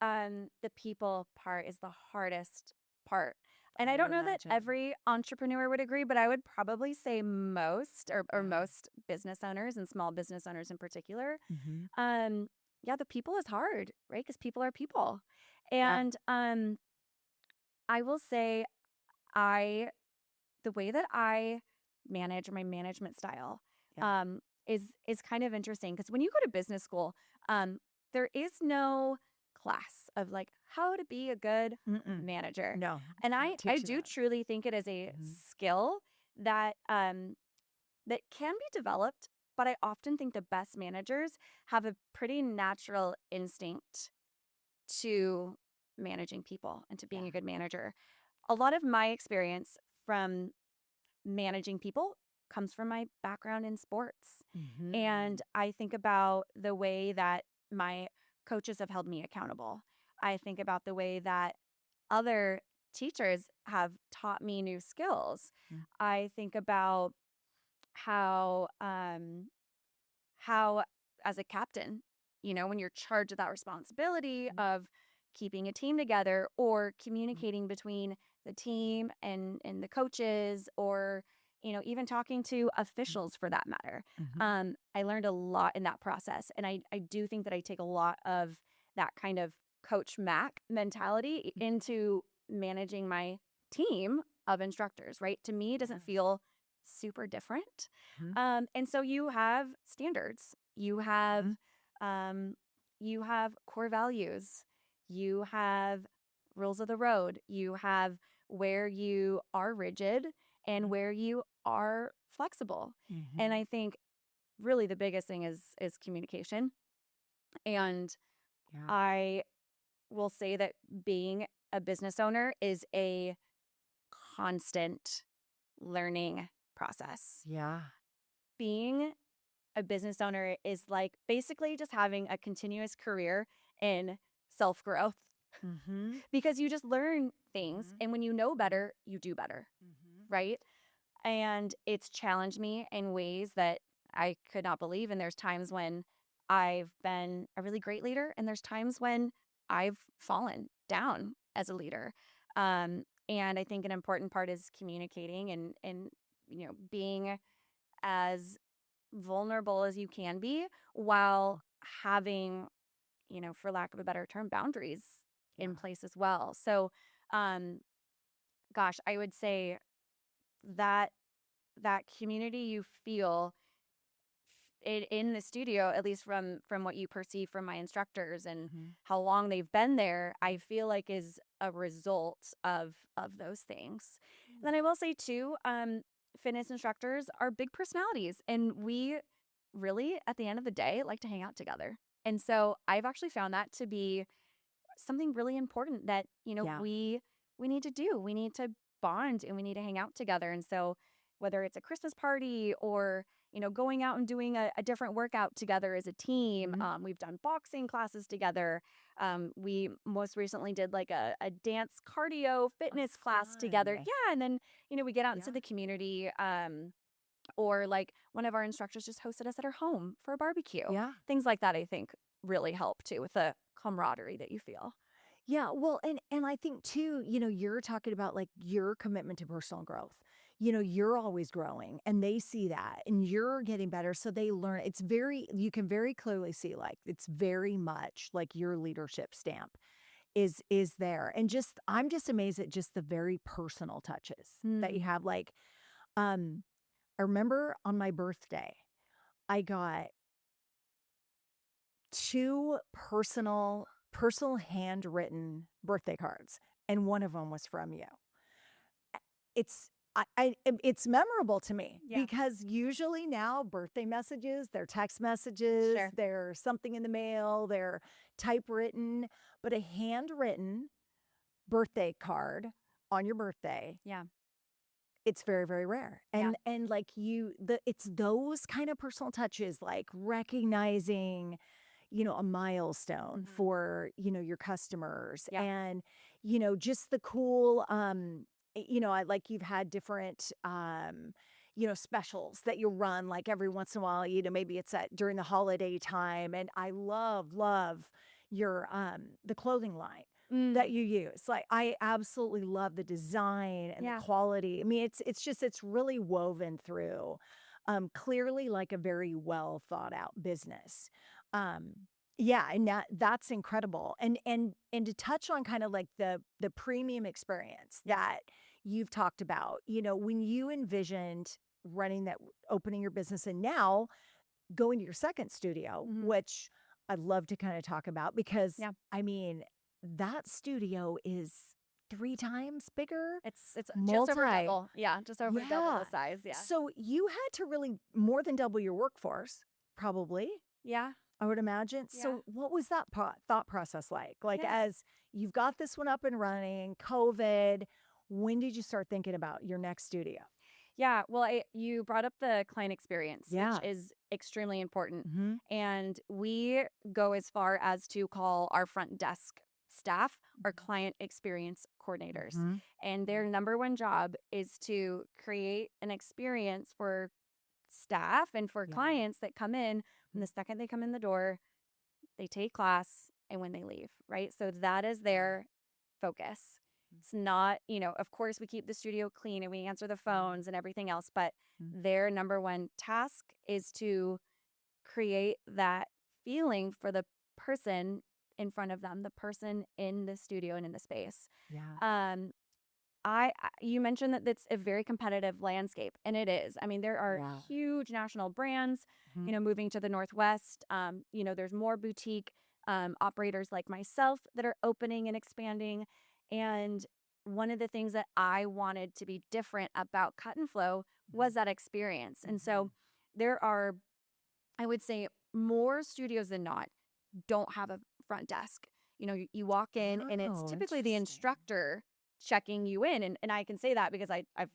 the people part is the hardest part. And I I would don't know that imagine. every entrepreneur would agree, but I would probably say most or Yeah. most business owners and small business owners in particular. Hmm. Um, yeah, the people is hard, right? Because people are people. Yeah. And I will say I the way that I manage, my management style, Yeah. um, is kind of interesting because when you go to business school, um, there is no class of like how to be a good Mm-mm. manager. No, And don't I teach you do that. truly think it is a Mhm. skill that that can be developed, but I often think the best managers have a pretty natural instinct to managing people and to being Yeah. a good manager. A lot of my experience from managing people comes from my background in sports. And Mhm. I think about the way that my coaches have held me accountable. I think about the way that other teachers have taught me new skills. Mm. I think about how how as a captain, when you're charged with that responsibility Mm. of keeping a team together or Mm. communicating between the team and the coaches or even talking to Mm. officials for that matter. Mhm. I learned a lot in that process, and I do think that I take a lot of that kind of Coach Mac mentality Mm. into managing my team of instructors. Right, to me it doesn't Yes. feel super different. Mhm. And so you have standards, Mhm. you have core values, you have rules of the road, you have where you are rigid and Mm. where you are flexible. And Mhm. I think really the biggest thing is communication. And Yeah. I will say that being a business owner is a constant learning process. Yeah. Being a business owner is like basically just having a continuous career in self growth Mhm. because you just learn things. Mhm. And when you know better, you do better, Mhm. right? And it's challenged me in ways that I could not believe. And there's times when I've been a really great leader, and there's times when I've fallen down as a leader. And I think an important part is communicating and being as vulnerable as you can be while having, for lack of a better term, boundaries Yeah. in place as well. So, um, gosh, I would say that that community you feel in the studio, at least from what you perceive from my instructors and Mhm. how long they've been there, I feel like is a result of those things. And then I will say too, fitness instructors are big personalities, and we really, at the end of the day, like to hang out together. And so I've actually found that to be something really important that, Yeah. we need to do. We need to bond and we need to hang out together. And so whether it's a Christmas party or, going out and doing a different workout together as a team, Mhm. we've done boxing classes together. We most recently did like a dance cardio Oh, fitness class together. fun. Yeah. And then, we get out into Yeah. the community. Or like one of our instructors just hosted us at her home for a barbecue. Yeah. Things like that, I think, really help too with the camaraderie that you feel. Yeah, well, and I think too, you're talking about like your commitment to personal growth. You're always growing and they see that and you're getting better. So they learn. You can very clearly see like it's very much like your leadership stamp is there. And just I'm just amazed at just the very personal touches that you Mm. have. Like, um, I remember on my birthday, I got two personal handwritten birthday cards, and one of them was from you. It's it's memorable to me Yeah, because usually now birthday messages, they're text messages, sure. they're something in the mail, they're typewritten, but a handwritten birthday card on your birthday, Yeah, it's very, very rare. yeah. And like it's those kind of personal touches, like recognizing a milestone Mhm. for, your customers Yeah, and, just the cool, I like you've had different, specials that you run like every once in a while, maybe it's at during the holiday time. And I love your, the clothing line that mm, you use. Like I absolutely love the design and the yeah, quality. I mean, it's really woven through, clearly like a very well thought out business. Um, yeah, and that's incredible. And to touch on kind of like the premium experience yeah. that, you've talked about, when you envisioned running that, opening your business, and now going to your second studio, Mhm. which I'd love to kind of talk about because Yeah. I mean, that studio is 3 times bigger, It's just over multi. double. Yeah, just over double Yeah. the size. Yeah. So you had to really more than double your workforce, probably, Yeah. I would imagine. Yeah. So what was that thought process like? Like, Yeah. as you've got this one up and running, COVID, when did you start thinking about your next studio? Yeah, well, you brought up the client experience, which Yeah. is extremely important. Hmm. And we go as far as to call our front desk staff our client experience coordinators. Hmm. And their number one job is to create an experience for staff and for Yeah. clients that come in. From the second they come in the door, they take class and when they leave, right? So that is their focus. It's not, of course, we keep the studio clean and we answer the phones and everything else, but Mhm. their number one task is to create that feeling for the person in front of them, the person in the studio and in the space. Yeah. Um, you mentioned that it's a very competitive landscape, and it is. I mean, there are Yeah. huge national brands, Mhm. moving to the Northwest. There's more boutique operators like myself that are opening and expanding. And one of the things that I wanted to be different about Cut and Flow was that experience. And so there are, I would say, more studios than not don't have a front desk. You walk in and it's Oh, typically the interesting. instructor checking you in. And I can say that because I've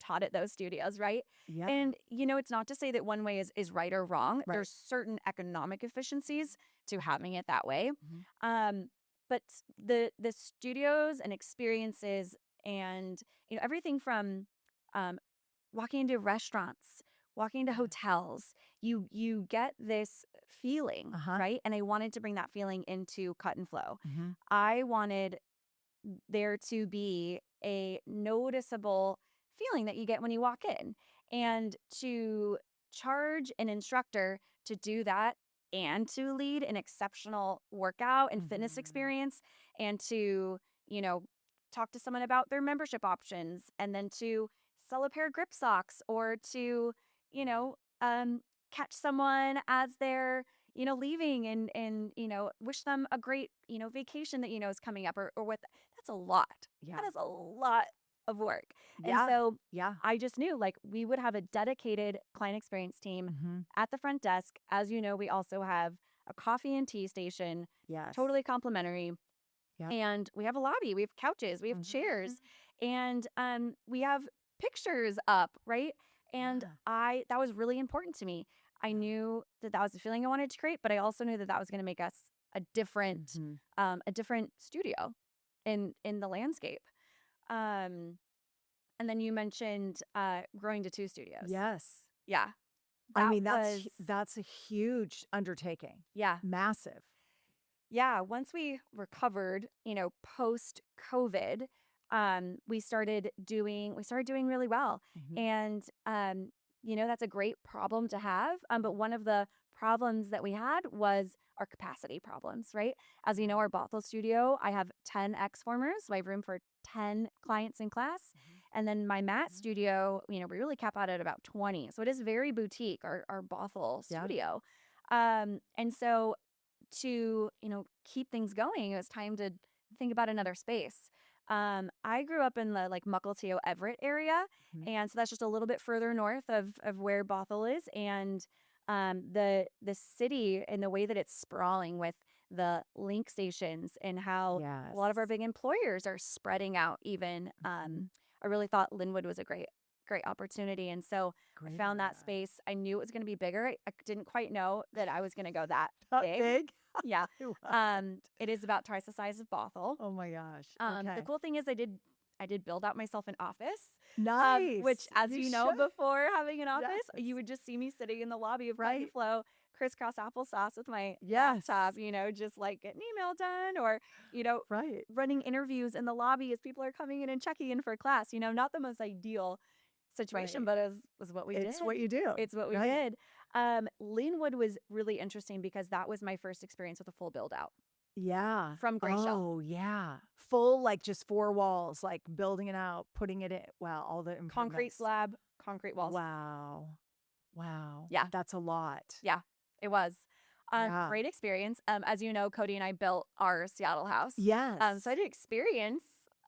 taught at those studios, right? Yeah. And it's not to say that one way is right or wrong. Right. There's certain economic efficiencies to having it that way. Mhm. But the studios and experiences and everything from um, walking into restaurants, walking into hotels, you get this feeling, Uh-huh. right? And I wanted to bring that feeling into Cut and Flow. Mhm. I wanted there to be a noticeable feeling that you get when you walk in, and to charge an instructor to do that and to lead an exceptional workout and fitness Mhm. experience, and to, you know, talk to someone about their membership options, and then to sell a pair of grip socks, or to, you know, um, catch someone as they're leaving, and wish them a great vacation that is coming up, or what. That's a lot. Yeah. That is a lot of work. And Yeah. so Yeah. I just knew, like, we would have a dedicated client experience team Mhm. at the front desk. As you know, we also have a coffee and tea station, Yes. totally complimentary. Yep. And we have a lobby, we have couches, we have Mhm. chairs, and we have pictures up, right? And Yeah. that was really important to me. I Yeah. knew that that was the feeling I wanted to create, but I also knew that that was going to make us a different Mhm. studio in the landscape. Um and then you mentioned growing to 2 studios. Yes. Yeah. I That mean, was that's a huge undertaking. yeah. Massive. Yeah, once we recovered, post COVID, we started doing really well. Mhm. And that's a great problem to have. But one of the problems that we had was our capacity problems, right? As you know, our Bothell studio, I have 10 X formers, so I have room for 10 clients in class. Mhm. And then my mat Mhm. studio, we really cap out at about 20. So it is very boutique, our Bothell Yeah. studio. And so to keep things going, it was time to think about another space. I grew up in the like Mukilteo Everett area, Mhm. and so that's just a little bit further north of where Bothell is. And the city and the way that it's sprawling with the link stations, and how a lot of our Yes. big employers are spreading out even. Mhm. I really thought Lynnwood was a great opportunity, and so I Great found that area. space. I knew it was going to be bigger. I didn't quite know that I was going to go that That big. big? Yeah. I love it. It is about twice the size of Bothell. Oh my gosh. The Okay. cool thing is I did build out myself an office, which, Nice. as You you know, should. before having an office, Yes. you would just see me sitting in the lobby of Cut and Right. Flow, crisscross applesauce with my Yes. laptop, just like getting email done, or, Right. running interviews in the lobby as people are coming in and checking in for class. Not the most ideal situation, Right. but it was what we It's did. what you do. It's what we Right. did. Linwood was really interesting because that was my first experience with a full build out. Yeah. from gray shell. Oh, yeah. Full, like, just 4 walls, like, building it out, putting it in wow, all the Concrete improvements. slab, concrete walls. Wow. Wow. Yeah. That's a lot. Yeah, it was. Yeah. Great experience. As you know, Cody and I built our Seattle house. So I Yes. did experience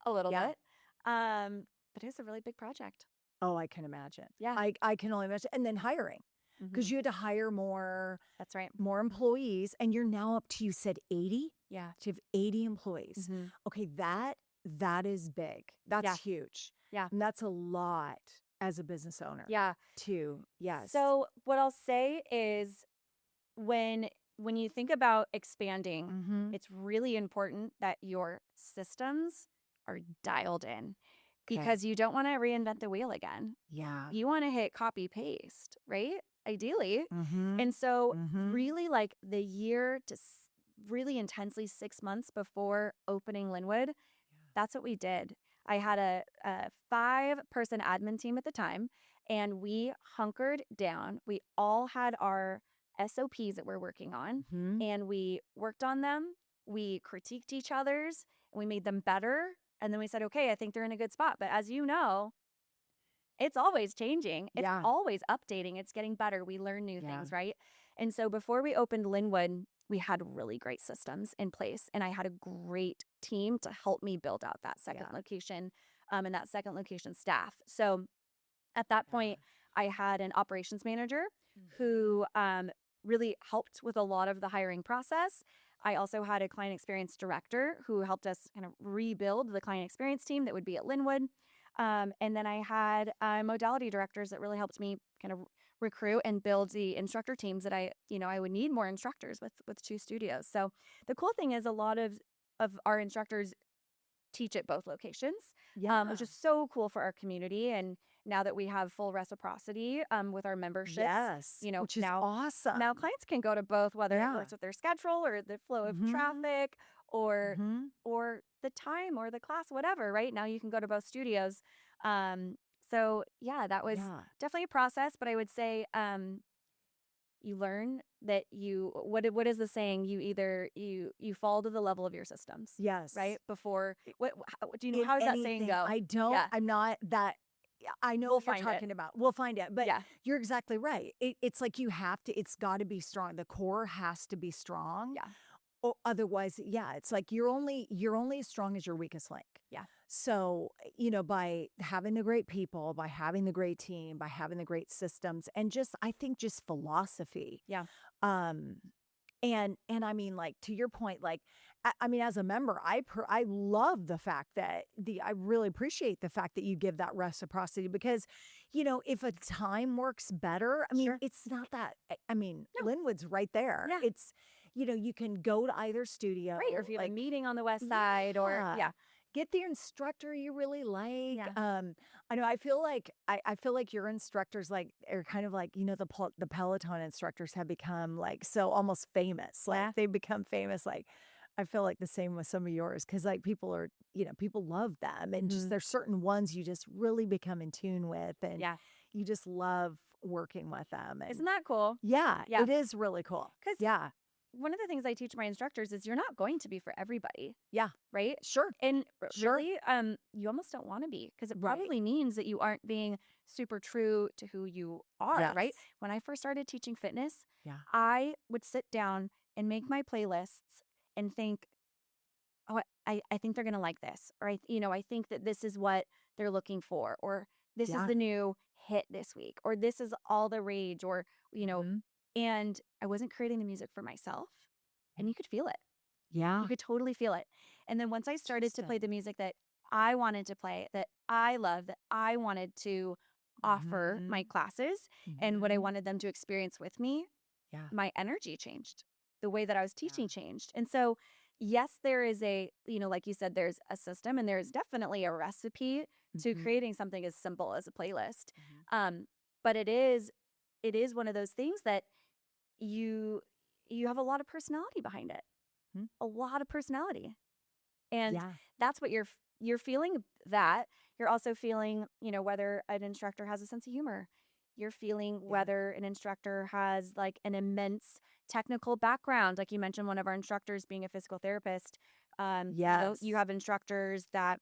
a little Yeah. bit. But it was a really big project. Oh, I can imagine. Yeah. I can only imagine. And then hiring, because Hmm. you had to hire That's right. more employees, and you're now up to, you said 80? Yeah. So you have 80 employees. Hmm. Okay, that is big. That's Yeah. huge. Yeah. And that's a lot as a business owner Yeah. too. Yes. So what I'll say is when when you think about expanding, Mhm. it's really important that your systems are dialed in Okay. because you don't want to reinvent the wheel again. Yeah. You want to hit copy paste, right? Ideally. Mhm. And so, Mhm. really, like the year to really intensely 6 months before opening Lynnwood, that's what we did. I had a 5-person admin team at the time, and we hunkered down. We all had our SOPs that we're working on, Mhm. and we worked on them. We critiqued each other's, and we made them better. And then we said, okay, I think they're in a good spot. But as you know, it's always changing. It's Yeah. always updating. It's getting better. We learn new Yeah. things, right? And so before we opened Lynnwood, we had really great systems in place. And I had a great team to help me build out that second Yeah. location and that second location staff. So at that Yeah. point, I had an operations manager Mhm. who really helped with a lot of the hiring process. I also had a client experience director who helped us kind of rebuild the client experience team that would be at Lynnwood. And then I had modality directors that really helped me kind of recruit and build the instructor teams that I would need more instructors with 2 studios. So the cool thing is a lot of our instructors teach at both locations, which Yeah. is so cool for our community. And now that we have full reciprocity with our memberships, Yes, which is now awesome. clients can go to both, whether it Yeah. works with their schedule or the flow of Mhm. traffic or Mhm. or the time or the class, whatever. Right now, you can go to both studios. So yeah, that was Yeah. definitely a process, but I would say you learn that what is the saying, you fall to the level of your systems, Yes. right? Before what do you know, In how does that saying anything. go? I don't Yeah, I'm not that yeah, I know we'll what you're find it. talking about. We'll find it, but Yeah, you're exactly right. It's like you have to it's gotta be strong. The core has to be strong. yeah, Otherwise, yeah, it's like you're only as strong as your weakest link. yeah, So, by having the great people, by having the great team, by having the great systems, and just I think just philosophy. yeah, Um, and I mean, like, to your point, like, I mean, as a member, I love the fact that I really appreciate the fact that you give that reciprocity because, if a time works better, I mean, sure. it's not that I mean, No, Linwood's right there. yeah, You can go to either right. Or if studio, you have a like meeting on the west side, or yeah. yeah, Get the instructor you really like. yeah, I know I feel like your instructors like are kind of like, the Peloton instructors have become like so almost famous. Like yeah, they've become famous. Like I feel like the same with some of yours because like people love them and just hmm, there's certain ones you just really become in tune with and yeah. you just love working with them. And Isn't that cool? yeah, Yeah, it is really cool. because Yeah. one of the things I teach my instructors is you're not going to be for everybody, Yeah. right? Sure. And Sure. really, you almost don't want to be because it Right. probably means that you aren't being super true to who you are, right? Yes. When I first started teaching fitness, Yeah. I would sit down and make my playlists and think, oh, I think they're going to like this. Or, I think that this is what they're looking for. Or this is Yeah. the new hit this week. Or this is all the rage. Mhm. And I wasn't creating the music for myself. And you could feel it. Yeah. You could totally feel it. And then once I started to play Interesting. the music that I wanted to play, that I love, that I wanted to offer my Mhm. classes and what I Mhm. wanted them to experience with me, Yeah. my energy changed. The way that I was Yeah. teaching changed. And so, yes, there is like you said, there's a system and there's definitely a recipe to Mhm. creating something as simple as a playlist. Mhm. Um, but it is one of those things that you you have a lot of personality behind it, Mhm. a lot of personality. And Yeah. that's what you're feeling that. You're also feeling, whether an instructor has a sense of humor. you're feeling Yeah. whether an instructor has like an immense technical background. Like you mentioned, one of our instructors being a physical therapist. You Yes. have instructors that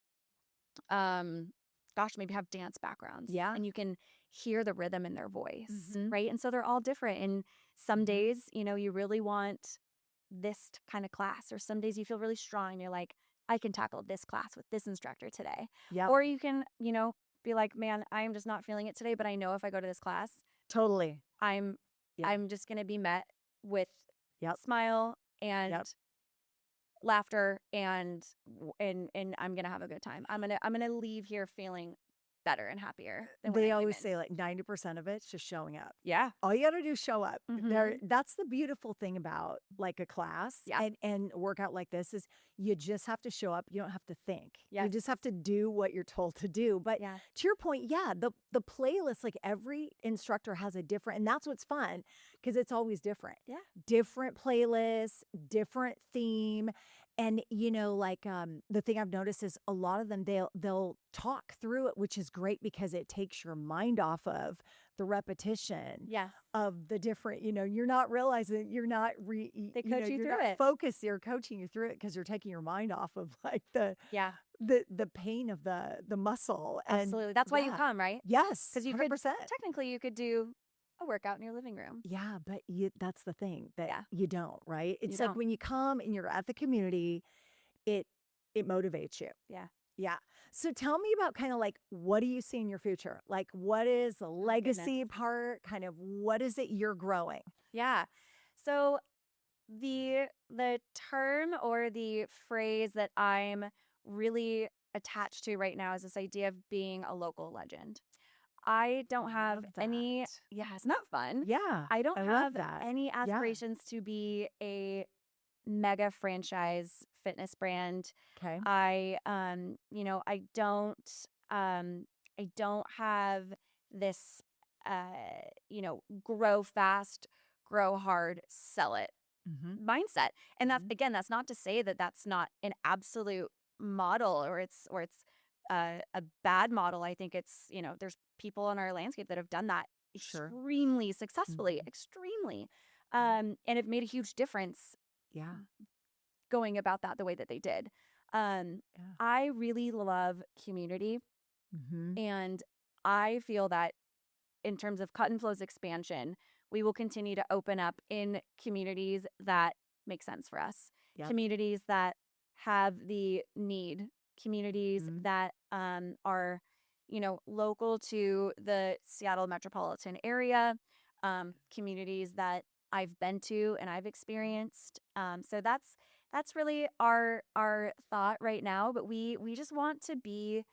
um gosh, maybe have dance backgrounds Yeah. and you can hear the rhythm in their voice, Mhm. right? And so they're all different. And some Mhm. days, you really want this kind of class, or some days you feel really strong. You're like, I can tackle this class with this instructor today. Yep. Or you can, be like, man, I'm just not feeling it today, but I know if I go to this class, Totally. I'm Yep. I'm just going to be met with Yep. smile and Yep. laughter and I'm going to have a good time. I'm going to leave here feeling better and happier than when I They came always in. say like 90% of it's just showing up. Yeah. All you gotta do is show up. There Mhm. that's the beautiful thing about like a class Yeah. and a workout like this is you just have to show up. You don't have to think. You Yes. just have to do what you're told to do. But Yeah. to your point, yeah, the playlist, like every instructor has a different, and that's what's fun because it's always different. Yeah. Different playlists, different theme. And like the thing I've noticed is a lot of them they'll talk through it, which is great because it takes your mind off of the repetition Yes. of the different, you're not realizing you're not They coach you you're through not it. focused, they're coaching you through it because you're taking your mind off of like Yeah. the pain of the muscle. And Absolutely. That's why you yeah. come, right? Yes, Because technically, you could do a workout in your living room. yeah, but that's the thing that Yeah, you don't, right? you It's like don't. when you come and you're at the community, it it motivates you. Yeah. Yeah. So tell me about kind of like what do you see in your future? Like what is the Oh, goodness. legacy part? Kind of what is it you're growing? Yeah. So the term or the phrase that I'm really attached to right now is this idea of being a local legend. I don't have Love any, that. yeah, it's not fun. Yeah, I don't I love have that. any Yeah. aspirations to be a mega franchise fitness brand. Okay. I don't have this grow fast, grow hard, sell it Mm-hmm. mindset. And Hmm. that's not to say that that's not an absolute model, or it's a bad model. I think there's people in our landscape that have done that Sure. extremely successfully, Hmm. extremely, Yeah. and it made a huge difference Yeah. going about that the way that they did. Yeah. I really love community, Mm-hmm. and I feel that in terms of Cut and Flow's expansion, we will continue to open up in communities that make sense for us, Yep. communities that have the need, communities Mm-hmm. that are, local to the Seattle metropolitan area, communities that I've been to and I've experienced. So that's really our thought right now. But we just want to be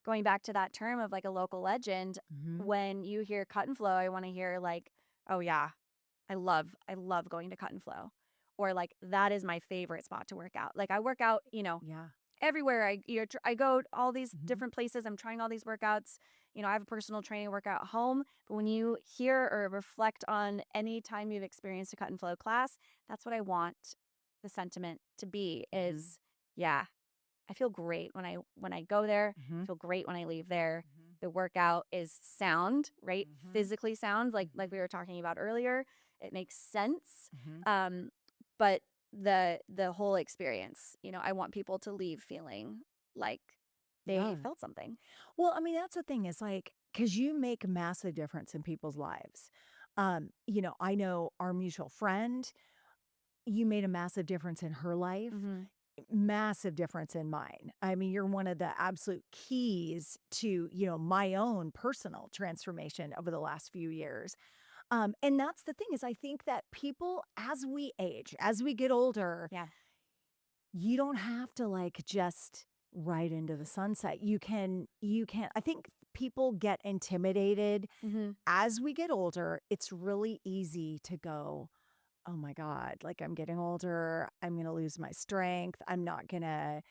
going back to that term of like a local legend. Mm-hmm. When you hear Cut and Flow, I want to hear like, oh yeah, I love going to Cut and Flow. Or like that is my favorite spot to work out. Like I work out, Yeah. everywhere. I go all these Mm-hmm. different places. I'm trying all these workouts. I have a personal training workout at home. But when you hear or reflect on any time you've experienced a Cut and Flow class, that's what I want the sentiment to be Mm-hmm. is, yeah, I feel great when I go there. I Mm-hmm. feel great when I leave there. Mm-hmm. The workout is sound, right? Mm-hmm. Physically sound, like Mm-hmm. we were talking about earlier. It makes sense. Mm-hmm. Um, but the whole experience, I want people to leave feeling like they Yeah. felt something. Well, I mean, that's the thing is like, because you make a massive difference in people's lives. I know our mutual friend, you made a massive difference in her life, Hmm. massive difference in mine. I mean, you're one of the absolute keys to, my own personal transformation over the last few years. And that's the thing is I think that people as we age, as we get older, Yeah. you don't have to like just ride into the sunset. You can I think people get intimidated Hmm. as we get older. It's really easy to go, "Oh my god, like I'm getting older, I'm going to lose my strength. I'm not going to,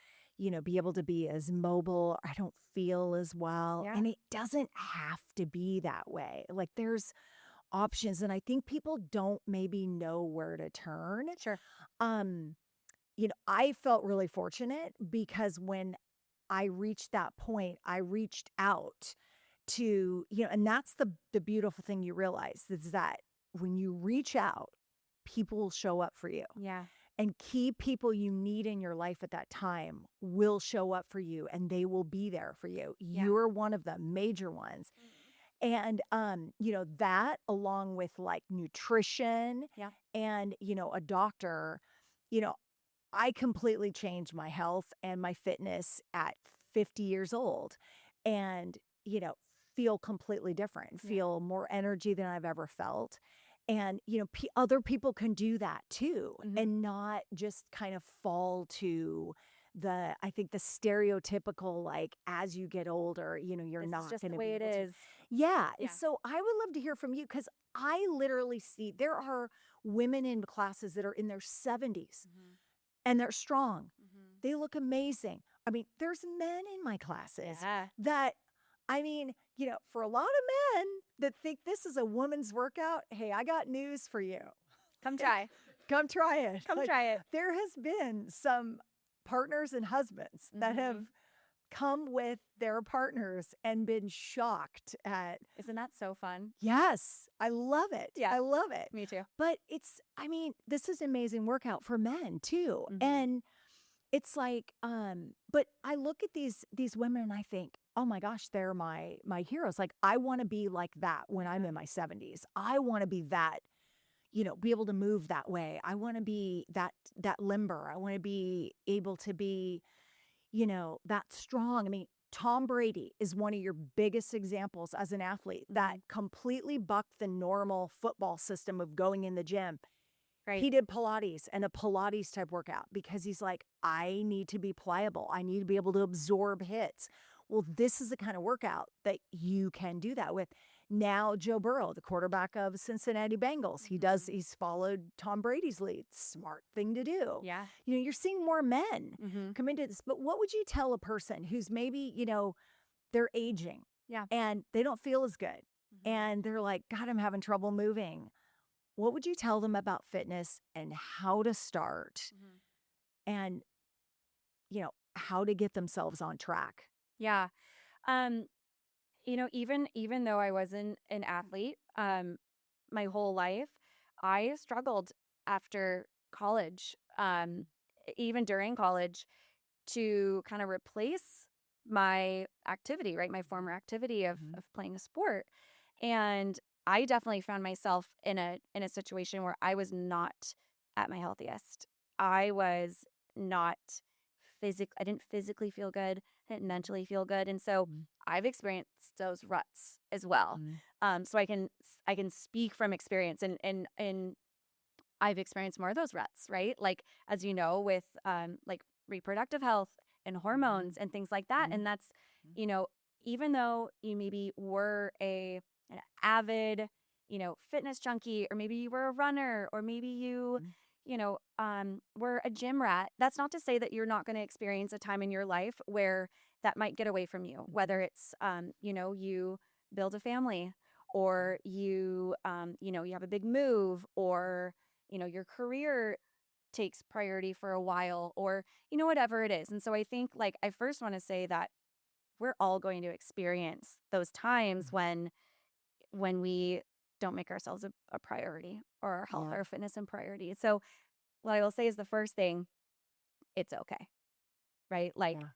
be able to be as mobile. I don't feel as well." Yeah. And it doesn't have to be that way. Like there's options and I think people don't maybe know where to turn. Sure. Um I felt really fortunate because when I reached that point, I reached out to, and that's the beautiful thing you realize is that when you reach out, people will show up for you. Yeah. And key people you need in your life at that time will show up for you and they will be there for you. Yeah. You're one of the major ones. And that along with like nutrition Yeah. and a doctor, you know, I completely changed my health and my fitness at 50 years old and, feel completely different, Yeah. feel more energy than I've ever felt. And, other people can do that too and not just kind of fall to I think the stereotypical, like, as you get older, you're This is not just going the to be way it able to. is. Yeah. And Yeah. so I would love to hear from you because I literally see there are women in classes that are in their 70s and they're strong. They look amazing. I mean, there's men in my classes Yeah. that, for a lot of men that think this is a woman's workout, hey, I got news for you. Come try. Come try it. Come Like, try it. there has been some partners and husbands that have come with their partners and been shocked at. Isn't that so fun? Yes, I love it. Yeah. I love it. Me too. But this is an amazing workout for men too. And it's like, but I look at these women and I think, oh my gosh, they're my heroes. Like I want to be like that when I'm in my 70s. I want to be that, be able to move that way. I want to be that limber. I want to be able to be, that strong. I mean, Tom Brady is one of your biggest examples as an athlete that completely bucked the normal football system of going in the gym. Right. He did Pilates and a Pilates type workout because he's like, I need to be pliable. I need to be able to absorb hits. Well, this is the kind of workout that you can do that with. Now, Joe Burrow, the quarterback of Cincinnati Bengals, he's followed Tom Brady's lead. Smart thing to do. Yeah. You're seeing more men come into this. But what would you tell a person who's maybe, they're aging Yeah. and they don't feel as good and they're like, God, I'm having trouble moving. What would you tell them about fitness and how to start and, how to get themselves on track? Yeah. Um, even though I wasn't an athlete, my whole life, I struggled after college, even during college to kind of replace my activity, right? My former activity of playing a sport. And I definitely found myself in a situation where I was not at my healthiest. I was not I didn't physically feel good, I didn't mentally feel good. And so I've experienced those ruts as well. So I can speak from experience and I've experienced more of those ruts, right? Like, as you know, with like reproductive health and hormones and things like that. And that's, you know, even though you maybe were an avid, fitness junkie, or maybe you were a runner, or maybe were a gym rat, that's not to say that you're not going to experience a time in your life where that might get away from you, whether it's, you build a family, or you have a big move, or your career takes priority for a while, or whatever it is. And so I think, like, I first want to say that we're all going to experience those times when we don't make ourselves a priority, or our health Yeah. or fitness a priority. So what I will say is, the first thing, it's okay, right? Like, Yeah.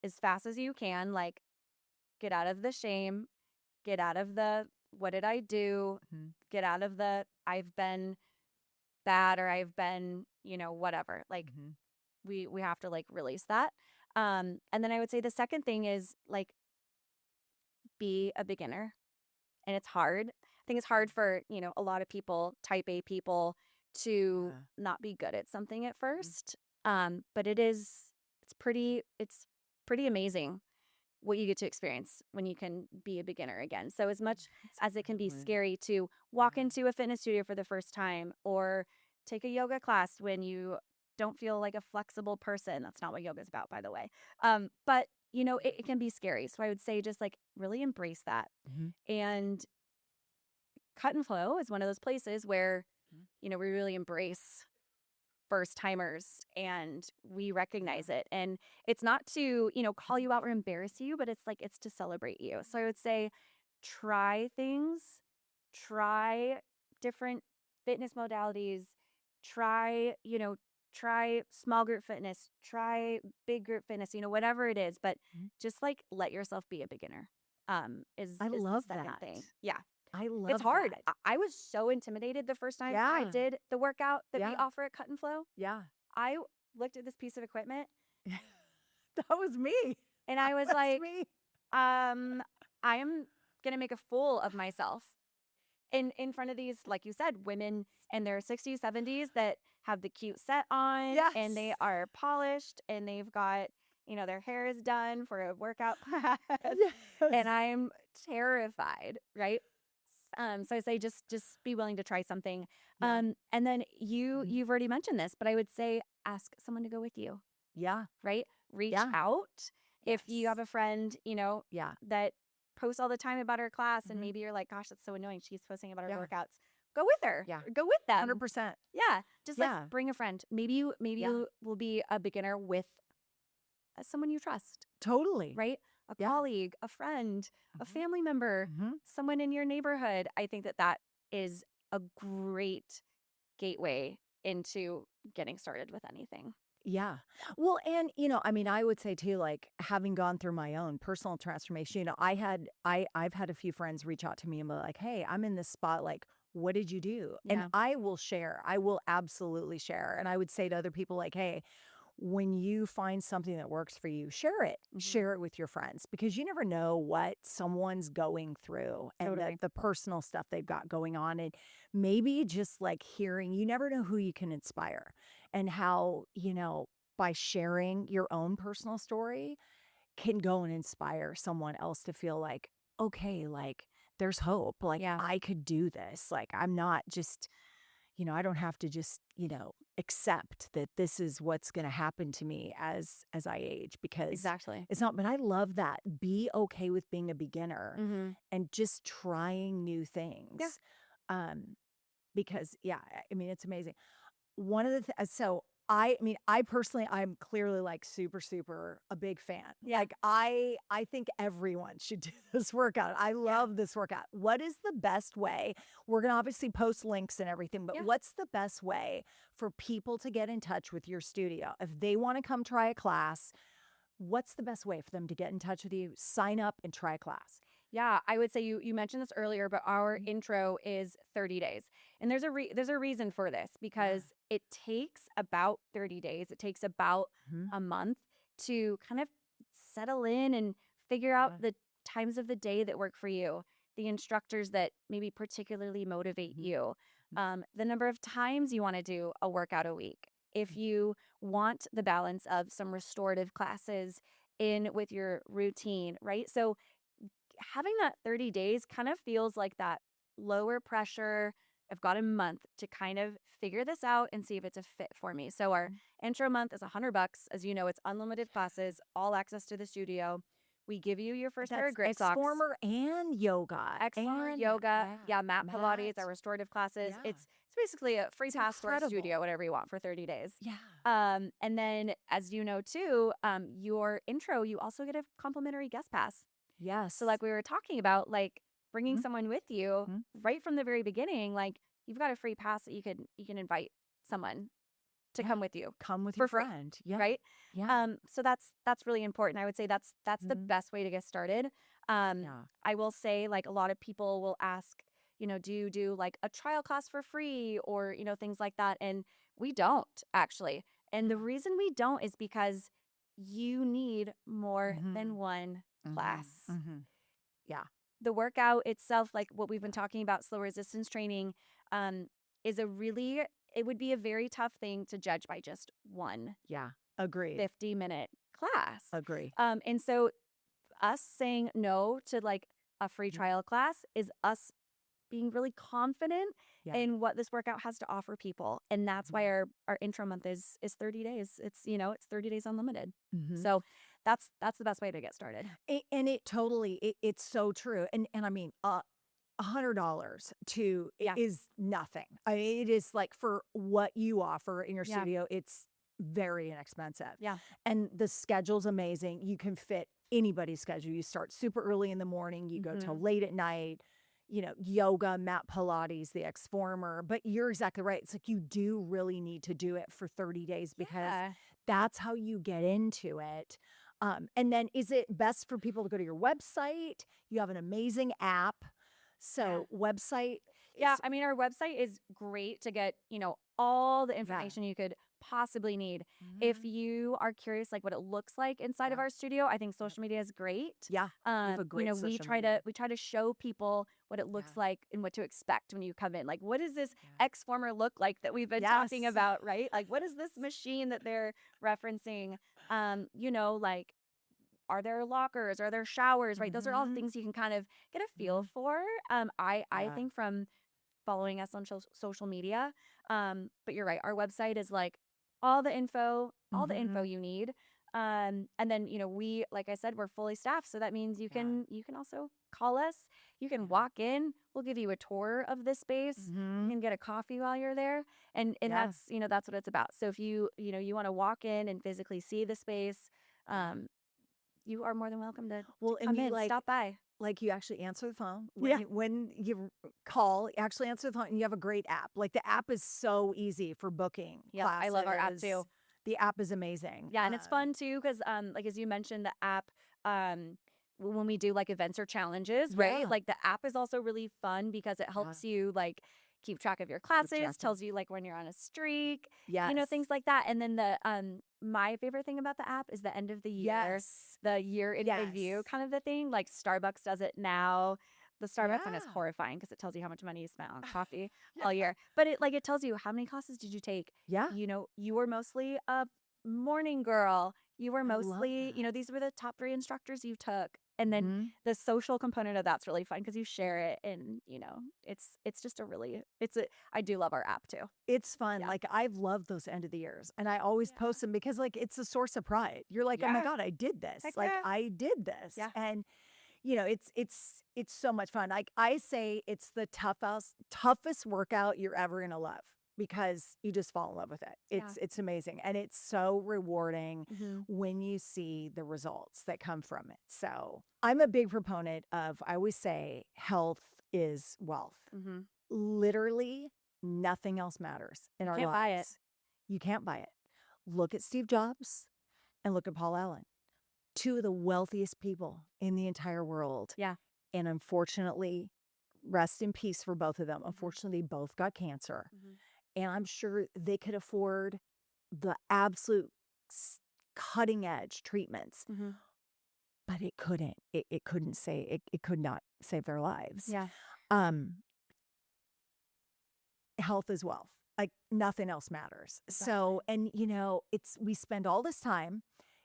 as fast as you can, like, get out of the shame, get out of the what did I do, get out of the I've been bad, or I've been, whatever. Like, we have to, like, release that. And then I would say the second thing is, like, be a beginner. And it's hard. I think it's hard for, a lot of people, type A people, to not be good at something at first. But it's pretty amazing what you get to experience when you can be a beginner again. So as much as it can be scary to walk into a fitness studio for the first time, or take a yoga class when you don't feel like a flexible person. That's not what yoga is about, by the way. But it can be scary. So I would say, just, like, really embrace that. And Cut and Flow is one of those places where, we really embrace first timers and we recognize it. And it's not to, call you out or embarrass you, but it's like it's to celebrate you. So I would say try things, try different fitness modalities, try, try small group fitness, try big group fitness, whatever it is, but Mhm. just like let yourself be a beginner. I Is the love second that. thing. Yeah. I It's love hard. that. I was so intimidated the first time I Yeah. did the workout that we Yeah. offer at Cut and Flow. Yeah. I looked at this piece of equipment That was me. and That I was was like, me. I am gonna make a fool of myself in front of these, like you said, women in their 60s, 70s that have the cute set on and they Yes. are polished and they've got, their hair is done for a workout class. Yes. And I'm terrified, right? So I say just be willing to try something. Yeah. And then you Mhm. you've already mentioned this, but I would say ask someone to go with you, Yeah. right? Reach Yeah. out. If you Yes. have a friend, Yeah. that posts all the time about her class and Mhm. maybe you're like, gosh, that's so annoying. She's posting about her Yeah. workouts. Go with her. Yeah. Or go with them. 100%. Yeah. Just like Yeah. bring a friend. Maybe Yeah. you will be a beginner with someone you trust, Totally. right? A Yeah. colleague, a friend, a Mhm. family member, Mhm. someone in your neighborhood. I think that is a great gateway into getting started with anything. Yeah. Yeah. Well, and I mean, I would say too, like having gone through my own personal transformation, I've had a few friends reach out to me and be like, "Hey, I'm in this spot. Like, what did you do?" And Yeah. I will share. I will absolutely share. And I would say to other people, like, "Hey, when you find something that works for you, share it. Hmm. Share it with your friends because you never know what someone's going through and Totally. the personal stuff they've got going on. And maybe just like hearing, you never know who you can inspire and how, by sharing your own personal story can go and inspire someone else to feel like, okay, like there's hope. Like Yeah. I could do this. Like I'm not just I don't have to just, accept that this is what's going to happen to me as I age because Exactly. it's not, but I love that. Be okay with being a beginner Hmm. and just trying new Yeah. things. Um because yeah, I mean it's amazing. One of the so I mean, I personally, I'm clearly like super, super a big fan. Yeah. Like I think everyone should do this workout. I Yeah. love this workout. What is the best way? We're gonna obviously post links and everything, but Yeah. what's the best way for people to get in touch with your studio? If they want to come try a class, what's the best way for them to get in touch with you, sign up and try a class? Yeah, I would say you mentioned this earlier, but our Mhm. intro is 30 days. And there's a reason for this Yeah. because it takes about 30 days. It takes about Mhm. a month to kind of settle in and figure out Yeah. the times of the day that work for you, the instructors that maybe particularly motivate Mhm. you, Mhm. the number of times you want to do a workout a week. If you want the balance of some restorative classes in with your routine, right? So having that 30 days kind of feels like that lower pressure. I've got a month to kind of figure this out and see if it's a fit for me. So our Mhm. intro month is $100. As you know, it's unlimited classes, all access to the studio. We give you your first pair of That's grip socks, X-Former and yoga X-Former and yoga, yeah, yeah, mat Pilates, our Matt. restorative classes. Yeah, It's basically a free it's pass to our studio, incredible. whatever you want for 30 days. Yeah. And then, as you know too, your intro, you also get a complimentary guest pass. So Yes. like we were talking about, like bringing Mhm, someone with you mhm. right from the very beginning, like you've got a free pass that you can invite someone to Yeah. come with you Come with your for free, friend. Yeah. right? Yeah. So that's really important. I would say that's the Mhm. best way to get started. Yeah. I will say like a lot of people will ask, do you do like a trial class for free or things like that, and we don't actually. And the Yeah. reason we don't is because you need more than Mhm. one Mhm. class. Mhm. Yeah. The workout itself, like what we've been Yeah. talking about, slow resistance training, um, is it would be a very tough thing to judge by just one Yeah. Agreed. 50-minute class. Agree. And so us saying no to like a free Mhm. trial class is us being really confident Yeah. in what this workout has to offer people. And that's why Mhm. our intro month is 30 days. It's 30 days unlimited. Mhm. So that's the best way to get started. And it totally it's so true. And I mean, $100 to Yeah. is nothing. I mean, it is like for what you offer in your Yeah. studio, it's very inexpensive. Yeah. And the schedule's amazing. You can fit anybody's schedule. You start super early in the morning, you go till Mhm. late at night, yoga, mat Pilates, the X-Former. But you're exactly right. It's like you do really need to do it for 30 days because Yeah. that's how you get into it. And then is it best for people to go to your website? You have an amazing app. Yeah. So website Yeah, is I mean, our website is great to get, all the yeah. information you could possibly need. If Mhm. you are curious, like what it looks like inside of Yeah. our studio, I think Yep. social media is great. Yeah. You have a great We social try to media. show people what it Yeah. looks like and what to expect when you come in. Like, what does this Yeah. X former look like that we've been talking Yes. about, right? Like, what is this machine that they're referencing? Like are there lockers? Are there showers? Right? Those are all Mhm. things you can kind of get a feel Mhm. for. I Yeah. think from following us on social media. But you're right. Our website is like all the info Mhm. you need. And then we, like I said, we're fully staffed, so that means Yeah. you can also call us. You can Yeah. walk in. We'll give you a tour of the space. You Mhm. can get a coffee while you're there, and Yeah. that's what it's about. So if you want to walk in and physically see the space, Yeah. um, you are more than welcome to Well, and come you in, stop by. you actually answer the phone Yeah, when you call, you actually answer the phone and you have a great app. Like the app is so easy for booking yes, I love our app classes. too. The app is amazing. Yeah, and it's fun too because, like as you mentioned, the app, um, when we do like events or challenges, right? Yeah. Like the app is also really fun because it Yeah. helps you like keep track of your Keep track classes, of tells you like when you're on a streak, yes. things like that. And then my favorite thing about the app is the end of Yes. the year in review Yes. kind of the thing. Like Starbucks does it now. The Starbucks one is Yeah. horrifying because it tells you how much money you spent on coffee Yeah. all year. But it tells you how many classes did you take. Yeah. You were mostly a morning girl. You were I love mostly, that. these were the top 3 instructors you took. And then Mhm. the social component of that's really fun because you share it and, it's just a really I do love our app too. It's fun. Yeah. Like, I've loved those end of the years, and I always Yeah. post them because, like, it's a source of pride. You're like, "Oh my Yeah. god, I did this. Heck Like, yeah. I did this." Yeah. And, it's so much fun. Like, I say it's the toughest workout you're ever gonna love because you just fall in love with it. Yeah. It's amazing, and it's so rewarding Mhm. when you see the results that come from it. So, I'm a big proponent of I always say health is wealth. Mhm. Literally, nothing else matters in You our can't buy it. lives. You can't buy it. Look at Steve Jobs and look at Paul Allen, 2 of the wealthiest people in the entire world. Yeah. And unfortunately, rest in peace for both of them. Mhm. Unfortunately, both got cancer. Mhm. And I'm sure they could afford the absolute s- cutting edge treatments, Mhm. but it couldn't. It couldn't it could not save their lives. Yeah. Um, Health is wealth. Like nothing else matters. So, Exactly. and it's we spend all this time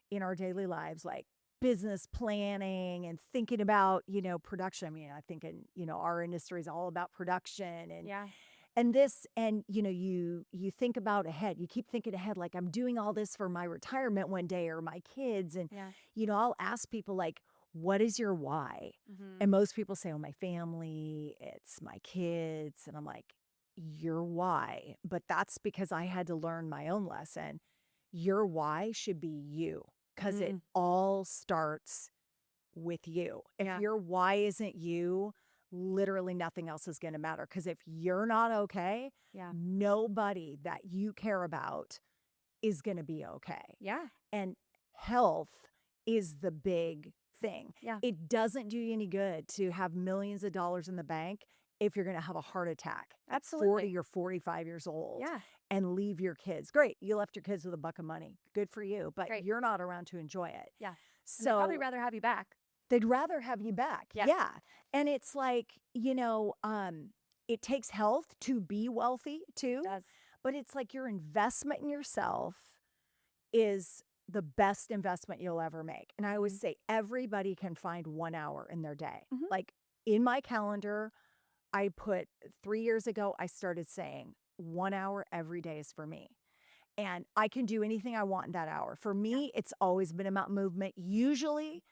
in our daily lives like business planning and thinking about, production. I mean, I think our industry is all about production Yeah. and this and you think about ahead. You keep thinking ahead like I'm doing all this for my retirement one day or my kids and Yeah. I'll ask people like what is your why? Mhm. And most people say, oh, my family, it's my kids. And I'm like, your why. But that's because I had to learn my own lesson. Your why should be you because it Mhm. all starts with you. If Yeah. your why isn't you, literally nothing else is going to matter. Because if you're not okay, Yeah. nobody that you care about is going to be okay. Yeah. And health is the big thing. Yeah. It doesn't do you any good to have millions of dollars in the bank if you're going to have a heart attack at Absolutely. 40 or 45 years old Yeah. and leave your kids. Great, you left your kids with a buck of money. Good for you, but Great. you're not around to enjoy it. Yeah. And they'd probably So rather have you back. they'd rather have you back. Yeah. Yeah. And it's like, it takes health to be wealthy It too, does. but it's like your investment in yourself is the best investment you'll ever make. And I always Mhm. say everybody can find 1 hour in their day. Mhm. Like in my calendar, I put 3 years ago, I started saying 1 hour every day is for me. And I can do anything I want in that hour. For Yeah. me, it's always been about movement. Usually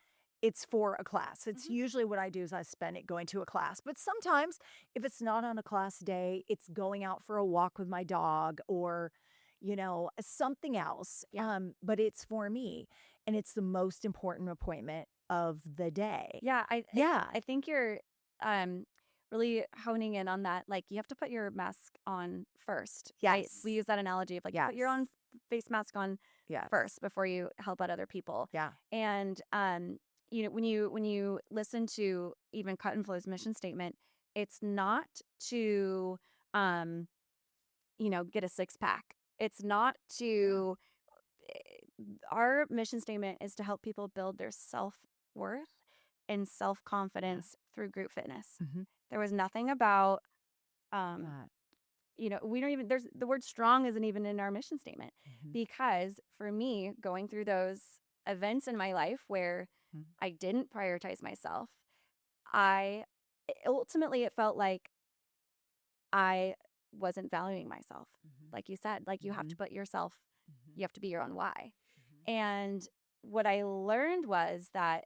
it's for a class. It's Mhm. usually what I do is I spend it going to a class. But sometimes if it's not on a class day, it's going out for a walk with my dog or, something else. Yeah. But it's for me and it's the most important appointment of the day. Yeah, Yeah. I think you're um really honing in on that. Like you have to put your mask on first. We Yes. use that analogy of like Yes. put your own face mask on Yes. first before you help out other people. Yeah. And when you listen to even Cut and Flow's mission statement, it's not to um get a six pack. It's not Yeah. to our mission statement is to help people build their self-worth and Yeah. self-confidence through group fitness. Hmm. There was nothing about um That. we don't even there's the word strong isn't even in our mission statement Hmm. because for me going through those events in my life where I didn't prioritize myself, I ultimately it felt like I wasn't valuing myself. Hmm. Like you said, like you have Hmm. to put yourself, Hmm. you have to be your own why. Hmm. And what I learned was that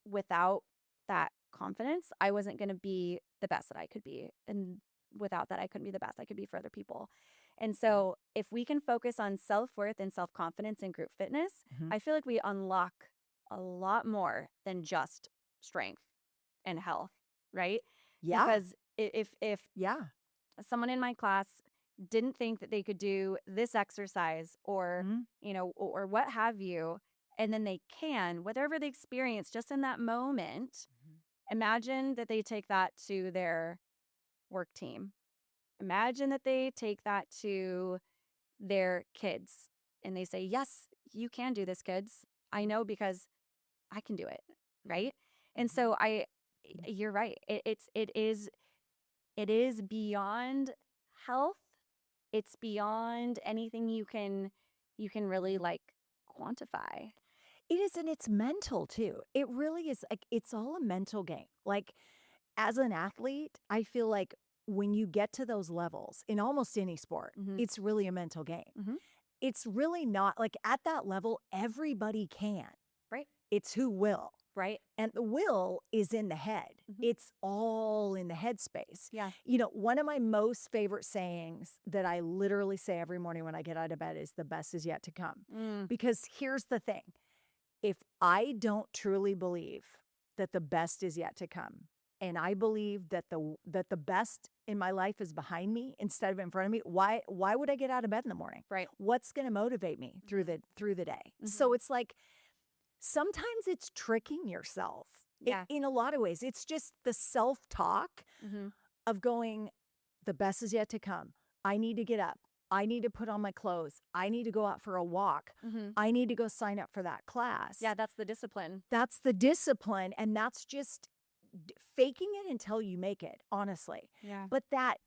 without that confidence, I wasn't going to be the best that I could be. And without that, I couldn't be the best I could be for other people. And Yeah. so, if we can focus on self worth and self confidence in group fitness, Hmm. I feel like we unlock a lot more than just strength and health, right? Yeah. Because if Yeah. someone in my class didn't think that they could do this exercise or Mhm. or what have you, and then they can whatever they experience just in that moment, Mhm. imagine that they take that to their work team, imagine that they take that to their kids and they say, yes, you can do this, kids. I know because I can do it, right? And Mhm. so I Mhm. you're right, it is beyond health. It's beyond anything you can really, like, quantify. It is, and it's mental too. It really is like it's all a mental game. Like as an athlete, I feel like when you get to those levels in almost any sport, Mhm, it's really a mental game. mhm. It's really not like at that level, everybody can. Right, It's who will. right. And the will is in the head. Mhm. It's all in the head space. Yeah. One of my most favorite sayings that I literally say every morning when I get out of bed is the best is yet to come. Mm, Because here's the thing, if I don't truly believe that the best is yet to come, and I believe that the best in my life is behind me instead of in front of me, why would I get out of bed in the morning? right. What's going to motivate me through Mhm, the day? So mhm. it's like sometimes it's tricking yourself. Yeah. In a lot of ways, it's just the self-talk Mhm, of going, the best is yet to come. I need to get up. I need to put on my clothes. I need to go out for a walk. mhm. I need to go sign up for that class. Yeah, that's the discipline. That's the discipline. And that's just faking it until you make it, honestly. Yeah. But that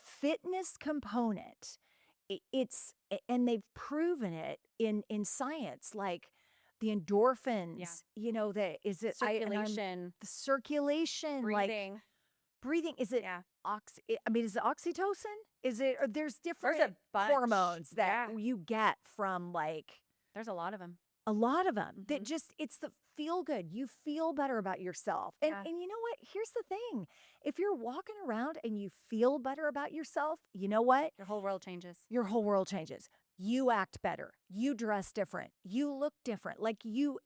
fitness component, and they've proven it in science, like the Yeah. endorphins, that is it, I'm Circulation, the circulation, like breathing. breathing, is it Yeah. I mean, is it oxytocin? Is it, or there's There's different a bunch. hormones that Yeah. you get from like There's a lot of them. a lot of them that Mhm. just it's the feel good. You feel better about yourself. And Yeah. and you know what? Here's the thing. If you're walking around and you feel better about yourself, you know what? Your whole world changes. Your whole world changes. You act better. You dress different. You look different. Like you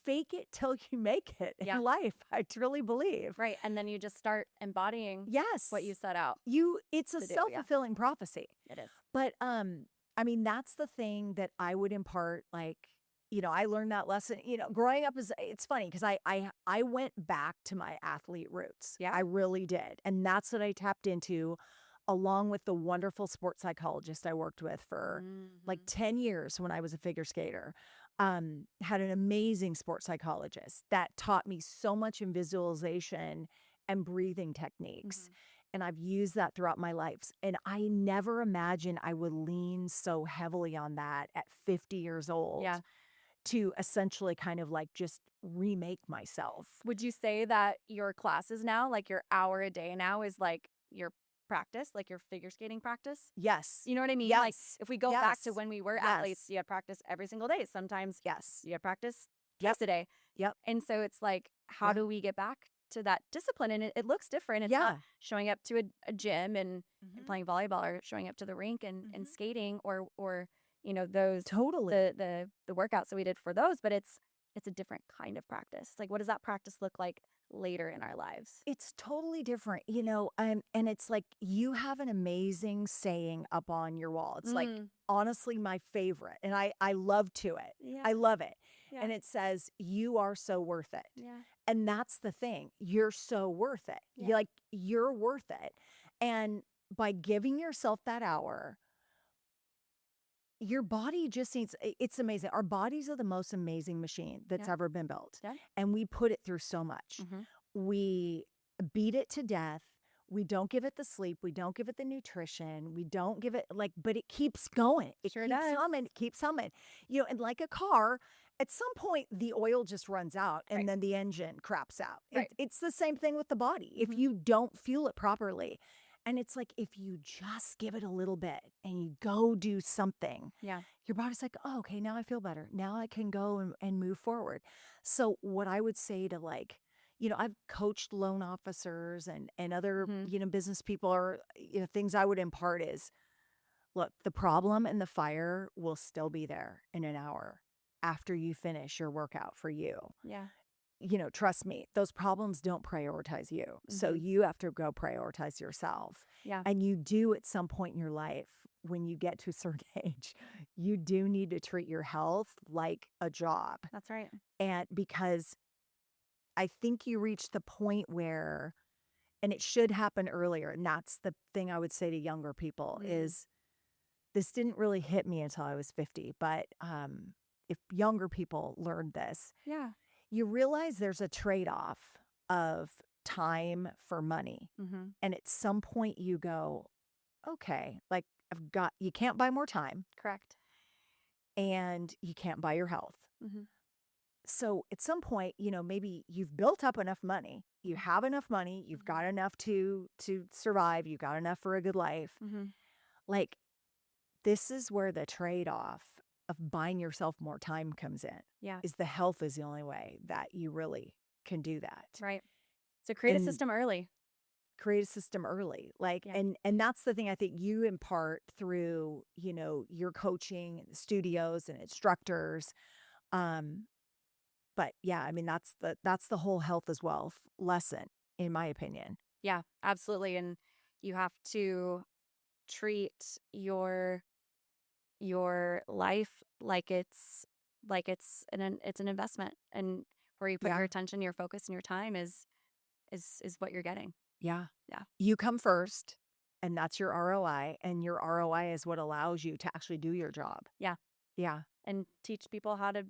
fake it till you make it Yeah. in life. I truly believe. Right, and then you just start embodying Yes. what you set out It's a to do, yeah. self-fulfilling prophecy. It is. But, I mean, that's the thing that I would impart, like, I learned that lesson, growing up is it's funny because I went back to my athlete roots. Yeah. I really did. And that's what I tapped into along with the wonderful sports psychologist I worked with for like Mhm. 10 years when I was a figure skater. Had an amazing sports psychologist that taught me so much in visualization and breathing techniques. Mhm. And I've used that throughout my life. And I never imagined I would lean so heavily on that at 50 years old Yeah. to essentially kind of like just remake myself. Would you say that your classes now, like your hour a day now, is like your practice, like your figure skating practice? Yes. You know what I mean? Like Yes. if we go back to Yes. when we were athletes, Yes. you had practice every single day. Sometimes Yes. you had practice Yep. twice a day. Yep. And so it's like, how Yeah. do we get back to that discipline? And it looks different. It's not Yeah. showing up to a gym and Mhm. playing volleyball, or showing up to the rink and Mhm. skating, or those Totally. the workouts that we did for those, but it's a different kind of practice. Like, what does that practice look like later in our lives? It's totally different, and it's like you have an amazing saying up on your wall. It's like Mm. honestly my favorite, and I love to it. Yeah. I love it. Yeah. And it says, "You are so worth it." Yeah. And that's the thing. You're so worth it. Yeah. You're worth it. And by giving yourself that hour, your body just it's amazing. Our bodies are the most amazing machine that's Yeah. ever been built. Yeah. And we put it through so much. Mm-hmm. We beat it to death. We don't give it the sleep. We don't give it the nutrition. We don't give it but it keeps going. It Sure keeps does. humming. It keeps humming. And like a car, at some point the oil just runs out Right. and then the engine craps out. Right. It's the same thing with the body. If Mm-hmm. you don't fuel it properly, and it's like if you just give it a little bit and you go do something, Yeah. your body's like, oh, okay, now I feel better. Now I can go and move forward. So what I would say to I've coached loan officers and other, Mm-hmm. business people or, things I would impart is, look, the problem and the fire will still be there in an hour after you finish your workout for you. Yeah. Trust me, those problems don't prioritize you. So Mm-hmm. you have to go prioritize yourself. Yeah. And you do at some point in your life, when you get to a certain age, you do need to treat your health like a job. That's right. And because I think you reach the point where, and it should happen earlier, and that's the thing I would say to younger people Mm. is this didn't really hit me until I was 50, but if younger people learned this, Yeah. you realize there's a trade-off of time for money. Mm-hmm. And at some point you go, okay, like you can't buy more time Correct. and you can't buy your health. Mm-hmm. So at some point, maybe you've built up enough money. You have enough money, you've got enough to survive, you got enough for a good life. Mm-hmm. Like this is where the trade-off of buying yourself more time comes in. Yeah. Is the health is the only way that you really can do that. Right. So create a And system early. create a system early. Yeah. And that's the thing I think you impart through, your coaching and studios and instructors. Um but yeah, I mean that's the whole health as wealth lesson in my opinion. Yeah. Absolutely. And you have to treat your life like it's an investment, and where you put your Yeah. attention, your focus, and your time is what you're getting. Yeah. Yeah. You come first and that's your ROI and your ROI is what allows you to actually do your job. Yeah. Yeah. And teach people how to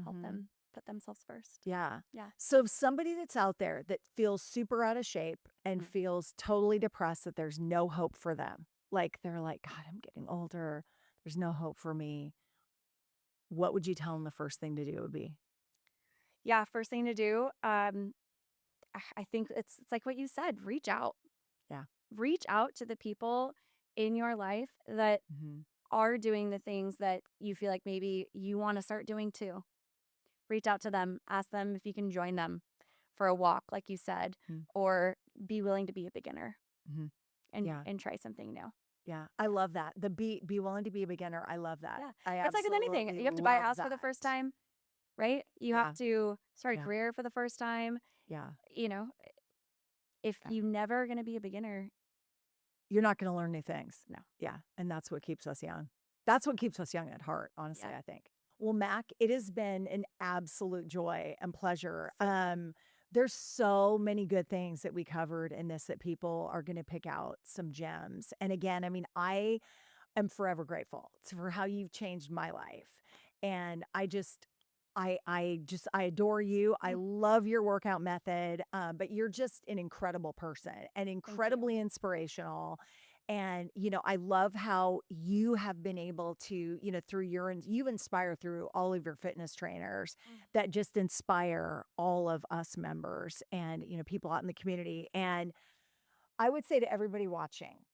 help Mhm. them put themselves first. Yeah. Yeah. So if somebody that's out there that feels super out of shape and Mhm. feels totally depressed that there's no hope for them, like they're like, God, I'm getting older. There's no hope for me. What would you tell them the first thing to do would be? Yeah. First thing to do, I think it's like what you said. Reach out. Yeah. Reach out to the people in your life that Hmm. are doing the things that you feel like maybe you want to start doing too. Reach out to them. Ask them if you can join them for a walk, like you said, or be willing to be a beginner Hmm. and Yeah. and try something new. Yeah. I love that. The be willing to be a beginner. I love that. Yeah. I It's like with anything. absolutely You have to buy a love house for the that. first time, right? You have Yeah. to start a Yeah. career for the first time. Yeah. You know, if Yeah. you never going to be a beginner, You're not going to learn new things. no. Yeah. And that's what keeps us young. That's what keeps us young at heart, honestly, Yeah. I think. Well, Mac, it has been an absolute joy and pleasure. There's so many good things that we covered in this that people are going to pick out some gems. And again, I mean, I am forever grateful for how you've changed my life. And I adore you. I Mm. love your workout method. But you're just an incredible person and Thank you. incredibly inspirational. And, I love how you have been able to, through you inspire through all of your fitness trainers Mm. that just inspire all of us members and, people out in the community. And I would say to everybody watching,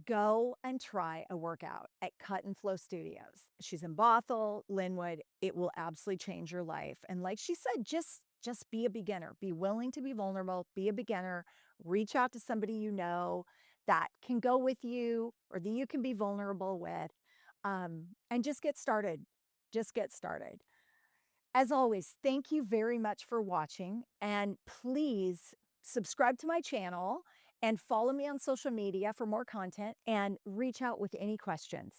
go and try a workout at Cut and Flow Studios. She's in Bothell, Lynnwood. It will absolutely change your life. And like she said, just be a beginner. Be willing to be vulnerable, be a beginner, reach out to somebody you know that can go with you or that you can be vulnerable with. And just get started. Just get started. As always, thank you very much for watching, and please subscribe to my channel and follow me on social media for more content and reach out with any questions.